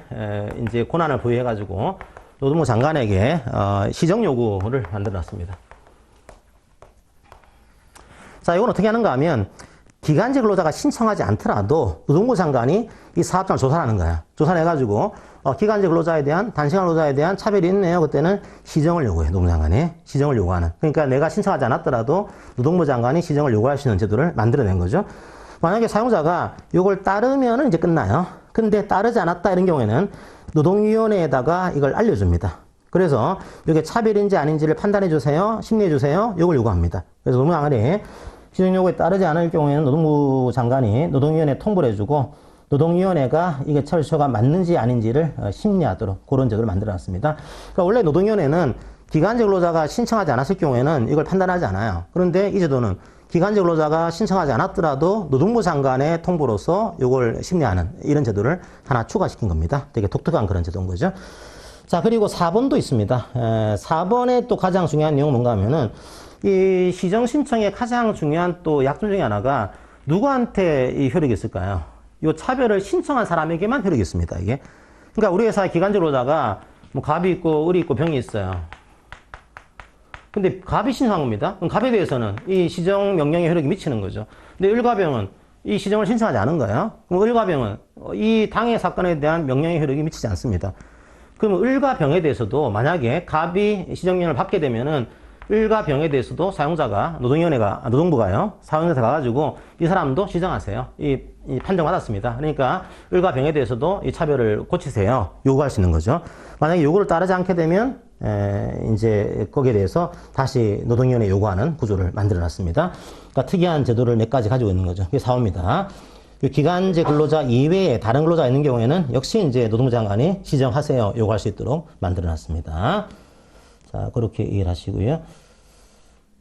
이제 권한을 부여해가지고 노동부 장관에게 시정 요구를 만들어놨습니다. 자, 이건 어떻게 하는가 하면 기간제 근로자가 신청하지 않더라도 노동부 장관이 이 사업장을 조사를 하는 거야. 조사를 해가지고 기간제 근로자에 대한 단시간 근로자에 대한 차별이 있네요. 그때는 시정을 요구해. 노동부 장관이 시정을 요구하는. 그러니까 내가 신청하지 않았더라도 노동부 장관이 시정을 요구할 수 있는 제도를 만들어낸 거죠. 만약에 사용자가 이걸 따르면은 이제 끝나요. 근데 따르지 않았다 이런 경우에는 노동위원회에다가 이걸 알려줍니다. 그래서 이게 차별인지 아닌지를 판단해 주세요. 심리해 주세요. 이걸 요구합니다. 그래서 노동부 장관이 시정 요구에 따르지 않을 경우에는 노동부 장관이 노동위원회에 통보를 해주고 노동위원회가 이게 철저가 맞는지 아닌지를 심리하도록 그런 제도를 만들어 놨습니다. 그러니까 원래 노동위원회는 기간제 근로자가 신청하지 않았을 경우에는 이걸 판단하지 않아요. 그런데 이 제도는 기간제 근로자가 신청하지 않았더라도 노동부 장관의 통보로서 이걸 심리하는 이런 제도를 하나 추가시킨 겁니다. 되게 독특한 그런 제도인 거죠. 자, 그리고 4번도 있습니다. 4번에 또 가장 중요한 내용은 뭔가 하면은 이 시정 신청의 가장 중요한 또 약점 중에 하나가 누구한테 이 효력이 있을까요? 이 차별을 신청한 사람에게만 효력이 있습니다, 이게. 그러니까 우리 회사의 기간제 근로자가 뭐 갑이 있고 을이 있고 병이 있어요. 근데 갑이 신청한 겁니다. 그럼 갑에 대해서는 이 시정 명령의 효력이 미치는 거죠. 근데 을과 병은 이 시정을 신청하지 않은 거예요. 그럼 을과 병은 이 당해 사건에 대한 명령의 효력이 미치지 않습니다. 그러면 을과 병에 대해서도 만약에 갑이 시정명령을 받게 되면은 을과 병에 대해서도 사용자가 노동부가요, 사용자한테 가가지고 이 사람도 시정하세요. 이 판정받았습니다. 그러니까 을과 병에 대해서도 이 차별을 고치세요. 요구할 수 있는 거죠. 만약에 요구를 따르지 않게 되면 이제 거기에 대해서 다시 노동위원회 요구하는 구조를 만들어 놨습니다. 그러니까 특이한 제도를 몇 가지 가지고 있는 거죠. 이게 4호입니다. 기간제 근로자 이외에 다른 근로자가 있는 경우에는 역시 이제 노동부 장관이 시정하세요. 요구할 수 있도록 만들어 놨습니다. 자, 그렇게 이해를 하시고요.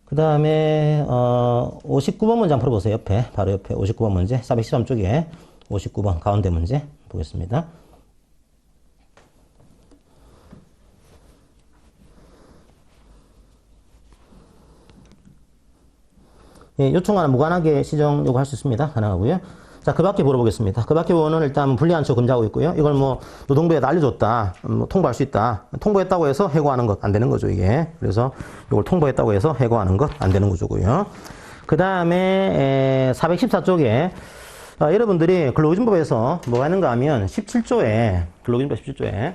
그 다음에, 59번 문제 한번 풀어보세요. 옆에, 바로 옆에 59번 문제. 413쪽에 59번 가운데 문제 보겠습니다. 예, 요청과는 무관하게 시정 요구할 수 있습니다. 가능하고요. 자, 그 밖에 물어보겠습니다. 그 밖에 부분은 일단 불리한 척 금지하고 있고요. 이걸 뭐 노동부에 알려줬다, 통보할 수 있다. 통보했다고 해서 해고하는 것 안 되는 거죠, 이게. 그래서 이걸 통보했다고 해서 해고하는 것 안 되는 구조고요. 그 다음에 414쪽에 여러분들이 근로기준법에서 뭐가 있는가 하면 17조에 근로기준법 17조에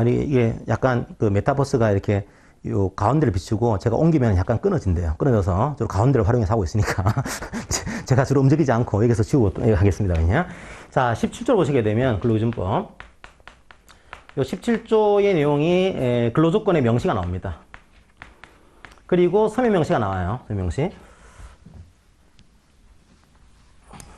이게 약간 그 메타버스가 이렇게 요 가운데를 비추고 제가 옮기면 약간 끊어진대요. 끊어져서 저 가운데를 활용해서 하고 있으니까 제가 주로 움직이지 않고 여기서 지우고 또 하겠습니다. 그냥. 자, 17조 보시게 되면 근로기준법 요 17조의 내용이 근로조건의 명시가 나옵니다. 그리고 서면 명시가 나와요. 서면 명시.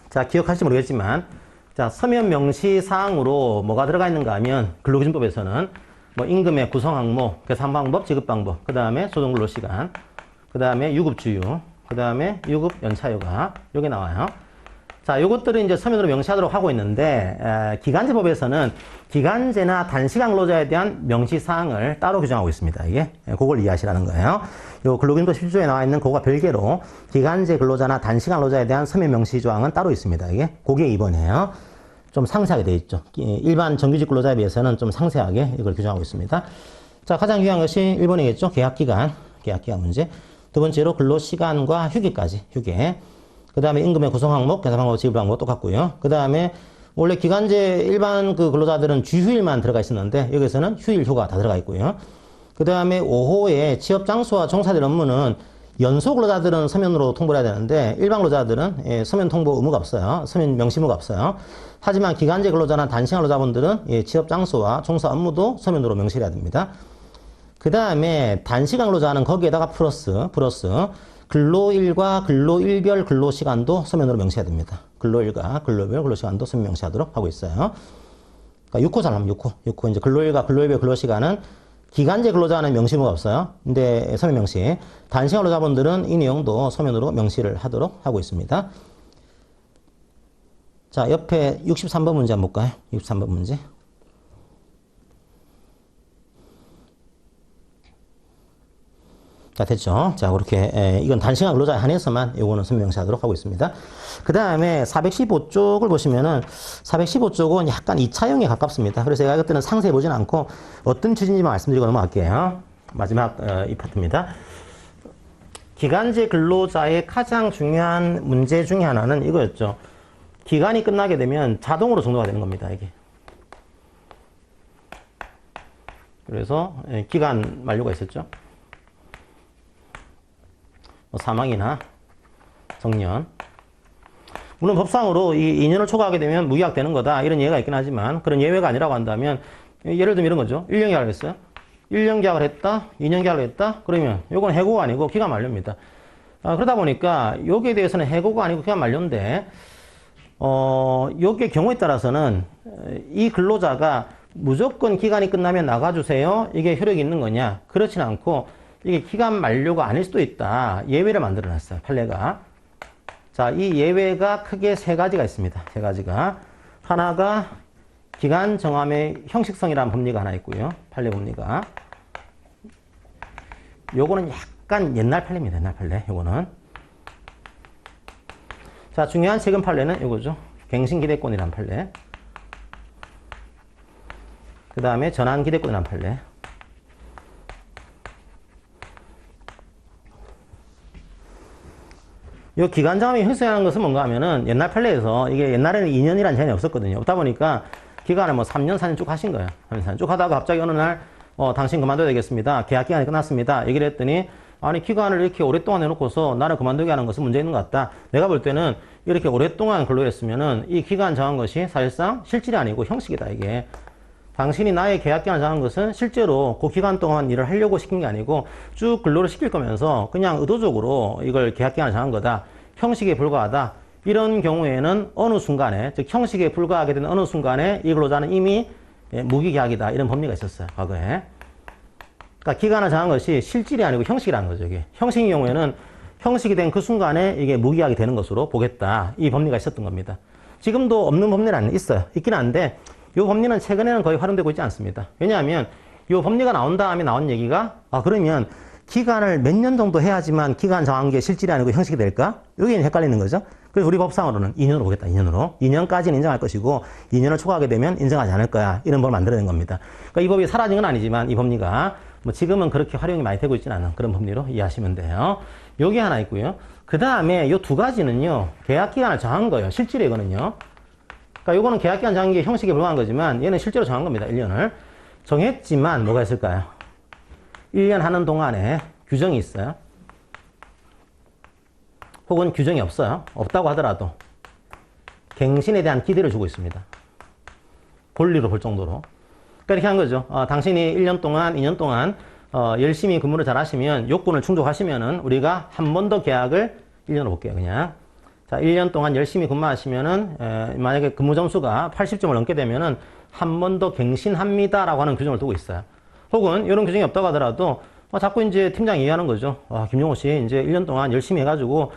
자, 기억하실지 모르겠지만 자, 서면 명시 사항으로 뭐가 들어가 있는가 하면 근로기준법에서는 뭐 임금의 구성 항목, 계산 방법, 지급 방법, 그 다음에 소정근로시간, 그 다음에 유급주유, 그 다음에 유급 연차휴가, 요게 나와요. 자, 요것들은 이제 서면으로 명시하도록 하고 있는데, 기간제법에서는 기간제나 단시간 근로자에 대한 명시사항을 따로 규정하고 있습니다. 이게, 그걸 이해하시라는 거예요. 요 근로기준법 11조에 나와 있는 그거가 별개로 기간제 근로자나 단시간 근로자에 대한 서면 명시 조항은 따로 있습니다. 이게, 그게 2번이에요. 좀 상세하게 되어 있죠. 일반 정규직 근로자에 비해서는 좀 상세하게 이걸 규정하고 있습니다. 자, 가장 중요한 것이 1번이겠죠. 계약기간 문제. 두 번째로 근로시간과 휴게까지, 휴게. 그 다음에 임금의 구성 항목, 계산 방법, 지급 방법 똑같고요. 그 다음에 원래 기간제 일반 그 근로자들은 주휴일만 들어가 있었는데 여기서는 휴일 휴가 다 들어가 있고요. 그 다음에 5호에 취업 장소와 종사될 업무는 연소 근로자들은 서면으로 통보를 해야 되는데 일반 근로자들은 서면 통보 의무가 없어요. 서면 명시 의무가 없어요. 하지만 기간제 근로자나 단시간 근로자분들은 취업 장소와 종사 업무도 서면으로 명시를 해야 됩니다. 그 다음에 단시간 근로자는 거기에다가 플러스 근로일과 근로일별 근로시간도 서면으로 명시해야 됩니다. 근로일과 근로일별 근로시간도 서면 명시하도록 하고 있어요. 그러니까 6호 잘 하면 6호 이제 근로일과 근로일별 근로시간은 기간제 근로자는 명시 의무가 없어요. 근데 서면 명시. 단시간 근로자분들은 이 내용도 서면으로 명시를 하도록 하고 있습니다. 자, 옆에 63번 문제 한번 볼까요? 63번 문제. 자, 됐죠? 자, 그렇게, 이건 단시간 근로자에 한해서만 요거는 서면 명시하도록 하고 있습니다. 그 다음에 415쪽을 보시면은 415쪽은 약간 2차형에 가깝습니다. 그래서 제가 이것들은 상세히 보진 않고 어떤 취지인지만 말씀드리고 넘어갈게요. 마지막, 이 파트입니다. 기간제 근로자의 가장 중요한 문제 중에 하나는 이거였죠. 기간이 끝나게 되면 자동으로 종료가 되는 겁니다, 이게. 그래서, 기간 만료가 있었죠. 사망이나 정년. 물론 법상으로 이 2년을 초과하게 되면 무기각되는 거다. 이런 예외가 있긴 하지만 그런 예외가 아니라고 한다면 예를 들면 이런 거죠. 1년 계약을 했어요. 1년 계약을 했다. 2년 계약을 했다. 그러면 요건 해고가 아니고 기간 만료입니다. 그러다 보니까 여기에 대해서는 해고가 아니고 기간 만료인데 여기에 경우에 따라서는 이 근로자가 무조건 기간이 끝나면 나가주세요. 이게 효력이 있는 거냐? 그렇진 않고 이게 기간 만료가 아닐 수도 있다. 예외를 만들어 놨어요. 판례가. 자, 이 예외가 크게 세 가지가 있습니다. 세 가지가. 하나가 기간 정함의 형식성이라는 법리가 하나 있고요. 판례 법리가. 요거는 약간 옛날 판례입니다. 옛날 판례. 요거는. 자, 중요한 최근 판례는 요거죠. 갱신기대권이라는 판례. 그 다음에 전환기대권이라는 판례. 이 기간정함이 형성하는 것은 뭔가 하면은 옛날 판례에서 이게 옛날에는 2년이라는 제한이 없었거든요. 없다 보니까 기간을 뭐 3년, 4년 쭉 하신 거예요. 3년, 4년 쭉 하다가 갑자기 어느 날, 당신 그만둬야 되겠습니다. 계약 기간이 끝났습니다. 얘기를 했더니, 아니, 기간을 이렇게 오랫동안 해놓고서 나를 그만두게 하는 것은 문제 있는 것 같다. 내가 볼 때는 이렇게 오랫동안 근로했으면은 이 기간 정한 것이 사실상 실질이 아니고 형식이다, 이게. 당신이 나의 계약 기간을 정한 것은 실제로 그 기간 동안 일을 하려고 시킨 게 아니고 쭉 근로를 시킬 거면서 그냥 의도적으로 이걸 계약 기간을 정한 거다. 형식에 불과하다. 이런 경우에는 어느 순간에, 즉 형식에 불과하게 되는 어느 순간에 이 근로자는 이미 무기계약이다. 이런 법리가 있었어요. 과거에. 그러니까 기간을 정한 것이 실질이 아니고 형식이라는 거죠. 이게. 형식의 경우에는 형식이 된 그 순간에 이게 무기계약이 되는 것으로 보겠다. 이 법리가 있었던 겁니다. 지금도 없는 법리는 있어요. 있긴 한데 이 법리는 최근에는 거의 활용되고 있지 않습니다. 왜냐하면 이 법리가 나온 다음에 나온 얘기가 그러면 기간을 몇 년 정도 해야지만 기간 정한 게 실질이 아니고 형식이 될까? 여기는 헷갈리는 거죠. 그래서 우리 법상으로는 2년으로 보겠다. 2년으로. 2년까지는 인정할 것이고 2년을 초과하게 되면 인정하지 않을 거야. 이런 법을 만들어낸 겁니다. 그러니까 이 법이 사라진 건 아니지만 이 법리가 뭐 지금은 그렇게 활용이 많이 되고 있지는 않은 그런 법리로 이해하시면 돼요. 여기 하나 있고요. 그 다음에 이 두 가지는요. 계약기간을 정한 거예요. 실질이 이거는요. 그러니까 요거는 계약기간 정한 게 형식에 불과한 거지만 얘는 실제로 정한 겁니다. 1년을. 정했지만 뭐가 있을까요? 1년 하는 동안에 규정이 있어요. 혹은 규정이 없어요. 없다고 하더라도 갱신에 대한 기대를 주고 있습니다. 권리로 볼 정도로. 그러니까 이렇게 한 거죠. 당신이 1년 동안, 2년 동안 열심히 근무를 잘 하시면 요건을 충족하시면은 우리가 한 번 더 계약을 1년으로 볼게요. 그냥. 자, 1년 동안 열심히 근무하시면은 만약에 근무 점수가 80점을 넘게 되면은 한 번 더 갱신합니다라고 하는 규정을 두고 있어요. 혹은 이런 규정이 없다고 하더라도 자꾸 이제 팀장이 이해하는 거죠. 김용호 씨 이제 1년 동안 열심히 해가지고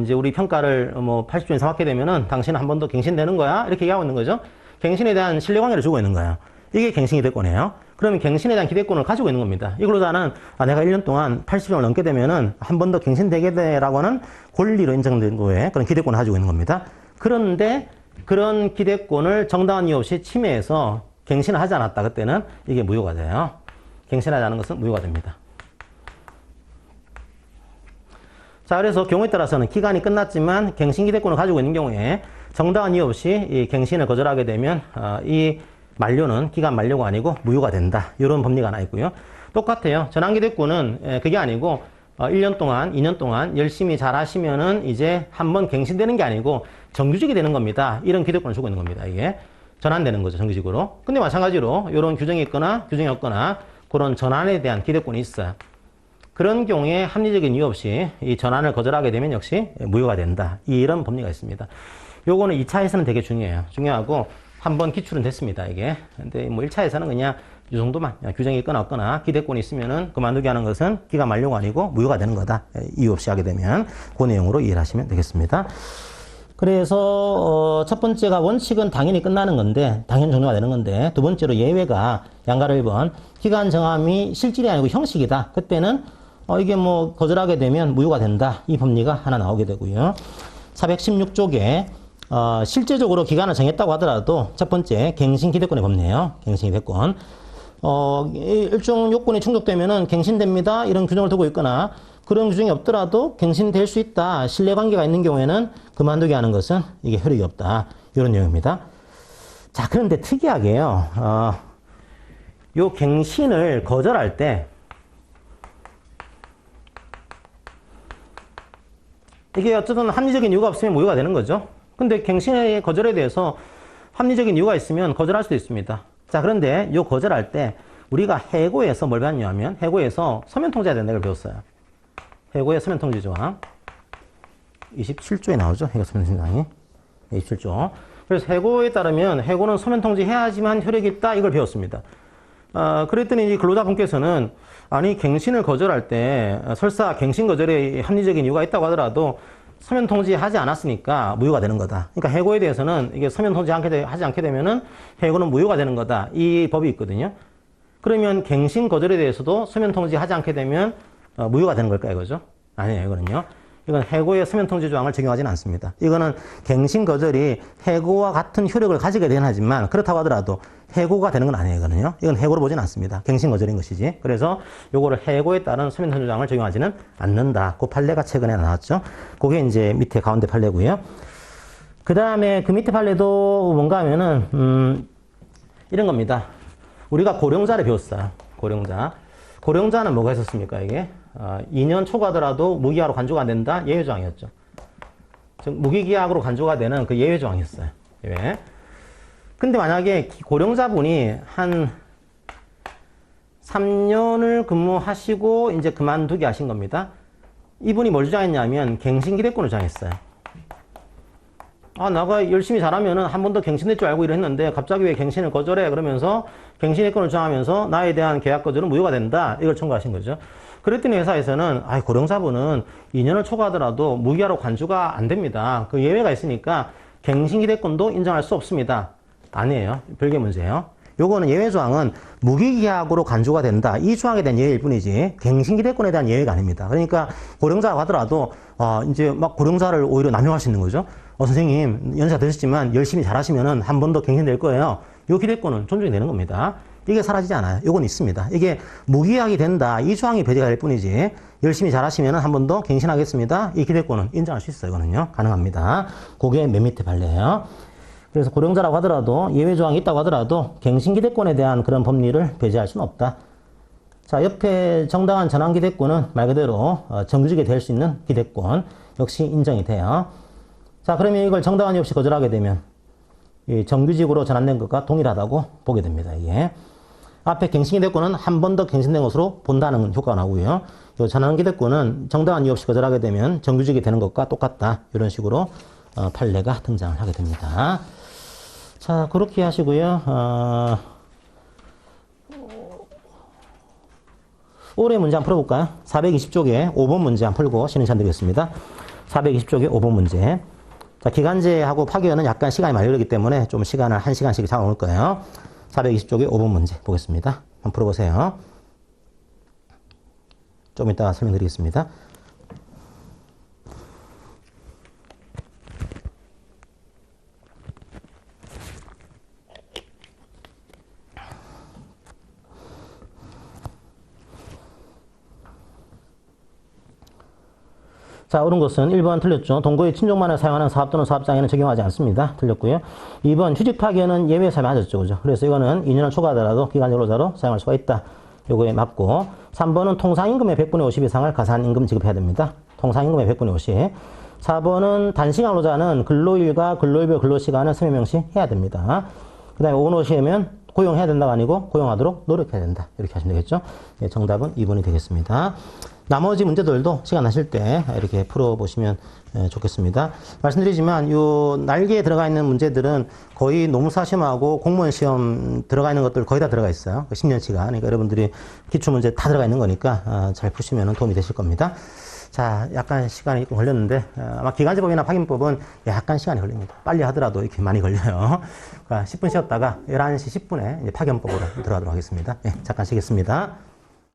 이제 우리 평가를 뭐 80점 이상 받게 되면은 당신은 한 번 더 갱신되는 거야. 이렇게 얘기하고 있는 거죠. 갱신에 대한 신뢰관계를 주고 있는 거예요. 이게 갱신 기대권이에요. 그러면 갱신에 대한 기대권을 가지고 있는 겁니다. 이걸로 나는 내가 1년 동안 80점을 넘게 되면은 한 번 더 갱신되게 되라고 하는 권리로 인정된 거에 그런 기대권을 가지고 있는 겁니다. 그런데 그런 기대권을 정당한 이유 없이 침해해서 갱신을 하지 않았다. 그때는 이게 무효가 돼요. 갱신하지 않은 것은 무효가 됩니다. 자, 그래서 경우에 따라서는 기간이 끝났지만 갱신 기대권을 가지고 있는 경우에 정당한 이유 없이 이 갱신을 거절하게 되면 이 만료는 기간 만료가 아니고 무효가 된다. 이런 법리가 하나 있고요. 똑같아요. 전환 기대권은 그게 아니고 1년 동안, 2년 동안 열심히 잘 하시면은 이제 한번 갱신되는 게 아니고 정규직이 되는 겁니다. 이런 기대권을 주고 있는 겁니다. 이게 전환되는 거죠. 정규직으로. 근데 마찬가지로 이런 규정이 있거나 규정이 없거나 그런 전환에 대한 기대권이 있어요. 그런 경우에 합리적인 이유 없이 이 전환을 거절하게 되면 역시 무효가 된다. 이런 법리가 있습니다. 요거는 2차에서는 되게 중요해요. 중요하고 한번 기출은 됐습니다. 이게. 근데 뭐 1차에서는 그냥 이 정도만 규정이 있거나 없거나 기대권이 있으면은 그만두게 하는 것은 기간 만료가 아니고 무효가 되는 거다. 이유 없이 하게 되면 그 내용으로 이해를 하시면 되겠습니다. 그래서 첫 번째가 원칙은 당연히 끝나는 건데 당연 종료가 되는 건데 두 번째로 예외가 양가를 1번 기간 정함이 실질이 아니고 형식이다. 그때는 이게 뭐 거절하게 되면 무효가 된다. 이 법리가 하나 나오게 되고요. 416쪽에 실제적으로 기간을 정했다고 하더라도 첫 번째 갱신 기대권의 법리예요. 갱신 기대권. 일정 요건이 충족되면은 갱신됩니다. 이런 규정을 두고 있거나 그런 규정이 없더라도 갱신될 수 있다. 신뢰관계가 있는 경우에는 그만두게 하는 것은 이게 효력이 없다. 이런 내용입니다. 자, 그런데 특이하게요. 요 갱신을 거절할 때 이게 어쨌든 합리적인 이유가 없으면 무효가 되는 거죠. 근데 갱신의 거절에 대해서 합리적인 이유가 있으면 거절할 수도 있습니다. 자, 그런데 요 거절할 때 우리가 해고에서 뭘 배웠냐면 해고에서 서면통지해야 된다는 걸 배웠어요. 해고의 서면통지 조항 27조에 나오죠. 해고 서면통지 조항이 27조. 그래서 해고에 따르면 해고는 서면통지해야지만 효력이 있다. 이걸 배웠습니다. 그랬더니 이 근로자분께서는 아니 갱신을 거절할 때 설사 갱신 거절에 합리적인 이유가 있다고 하더라도 서면 통지하지 않았으니까 무효가 되는 거다. 그러니까 해고에 대해서는 이게 서면 통지하지 않게 되면은 해고는 무효가 되는 거다. 이 법이 있거든요. 그러면 갱신 거절에 대해서도 서면 통지하지 않게 되면 무효가 되는 걸까요, 이거죠? 아니에요, 이거는요. 이건 해고의 서면 통지 조항을 적용하지는 않습니다. 이거는 갱신 거절이 해고와 같은 효력을 가지게 되긴 하지만 그렇다고 하더라도 해고가 되는 건 아니에요, 이거는요. 이건 해고로 보진 않습니다. 갱신 거절인 것이지. 그래서 요거를 해고에 따른 서면 통지 조항을 적용하지는 않는다. 그 판례가 최근에 나왔죠. 그게 이제 밑에 가운데 판례고요. 그 다음에 그 밑에 판례도 뭔가 하면은 이런 겁니다. 우리가 고령자를 배웠어요. 고령자. 고령자는 뭐가 있었습니까, 이게? 2년 초과하더라도 무기하로 간주가 안 된다? 예외조항이었죠. 즉, 무기계약으로 간주가 되는 그 예외조항이었어요. 예외. 근데 만약에 고령자분이 한 3년을 근무하시고 이제 그만두게 하신 겁니다. 이분이 뭘 주장했냐면 갱신기대권을 주장했어요. 내가 열심히 잘하면은 한 번 더 갱신될 줄 알고 일했는데 갑자기 왜 갱신을 거절해? 그러면서 갱신의권을 주장하면서 나에 대한 계약 거절은 무효가 된다. 이걸 청구하신 거죠. 그랬더니 회사에서는 고령자분은 2년을 초과하더라도 무기하로 간주가 안 됩니다. 그 예외가 있으니까 갱신기대권도 인정할 수 없습니다. 아니에요. 별개 문제예요. 요거는 예외조항은 무기계약으로 간주가 된다. 이 조항에 대한 예외일 뿐이지 갱신기대권에 대한 예외가 아닙니다. 그러니까 고령자라고 하더라도 이제 막 고령자를 오히려 남용할 수 있는 거죠. 선생님 연세가 드셨지만 열심히 잘하시면은 한 번 더 갱신될 거예요. 요 기대권은 존중이 되는 겁니다. 이게 사라지지 않아요. 요건 있습니다. 이게 무기계약이 된다. 이 조항이 배제가 될 뿐이지 열심히 잘하시면은 한 번 더 갱신하겠습니다. 이 기대권은 인정할 수 있어요. 이거는요. 가능합니다. 그게 맨 밑에 판례예요. 그래서 고령자라고 하더라도 예외조항이 있다고 하더라도 갱신기대권에 대한 그런 법리를 배제할 수는 없다. 자, 옆에 정당한 전환기대권은 말 그대로 정규직이 될 수 있는 기대권 역시 인정이 돼요. 자, 그러면 이걸 정당한 이유 없이 거절하게 되면 이 정규직으로 전환된 것과 동일하다고 보게 됩니다. 이게 앞에 갱신기대권은 한 번 더 갱신된 것으로 본다는 효과가 나오고요. 이 전환기대권은 정당한 이유 없이 거절하게 되면 정규직이 되는 것과 똑같다. 이런 식으로 판례가 등장을 하게 됩니다. 자, 그렇게 하시고요. 올해 문제 한번 풀어볼까요? 420쪽에 5번 문제 한번 풀고 진행 시간 드리겠습니다. 420쪽의 5번 문제. 자, 기간제하고 파기환은 약간 시간이 많이 걸리기 때문에 좀 시간을 1시간씩 잡아놓을 거예요. 420쪽의 5번 문제 보겠습니다. 한번 풀어보세요. 좀 이따가 설명드리겠습니다. 자, 옳은 것은 1번 틀렸죠. 동거의 친족만을 사용하는 사업 또는 사업장에는 적용하지 않습니다. 틀렸고요. 2번 휴직 파기에는 예외 사유 맞았죠. 그죠? 그래서 이거는 2년을 초과하더라도 기간제 근로자로 사용할 수가 있다. 요거에 맞고. 3번은 통상임금의 100분의 50 이상을 가산임금 지급해야 됩니다. 통상임금의 100분의 50. 4번은 단시간 근로자는 근로일과 근로일별 근로시간을 서면 명시해야 됩니다. 그 다음에 5번 오시면 고용해야 된다가 아니고 고용하도록 노력해야 된다. 이렇게 하시면 되겠죠. 네, 정답은 2번이 되겠습니다. 나머지 문제들도 시간 나실 때 이렇게 풀어보시면 좋겠습니다. 말씀드리지만 요 날개에 들어가 있는 문제들은 거의 노무사 시험하고 공무원 시험 들어가 있는 것들 거의 다 들어가 있어요. 10년치가. 그러니까 여러분들이 기출문제 다 들어가 있는 거니까 잘 푸시면 도움이 되실 겁니다. 자, 약간 시간이 좀 걸렸는데 아마 기간제법이나 파견법은 약간 시간이 걸립니다. 빨리 하더라도 이렇게 많이 걸려요. 10분 쉬었다가 11시 10분에 파견법으로 들어가도록 하겠습니다. 네, 잠깐 쉬겠습니다.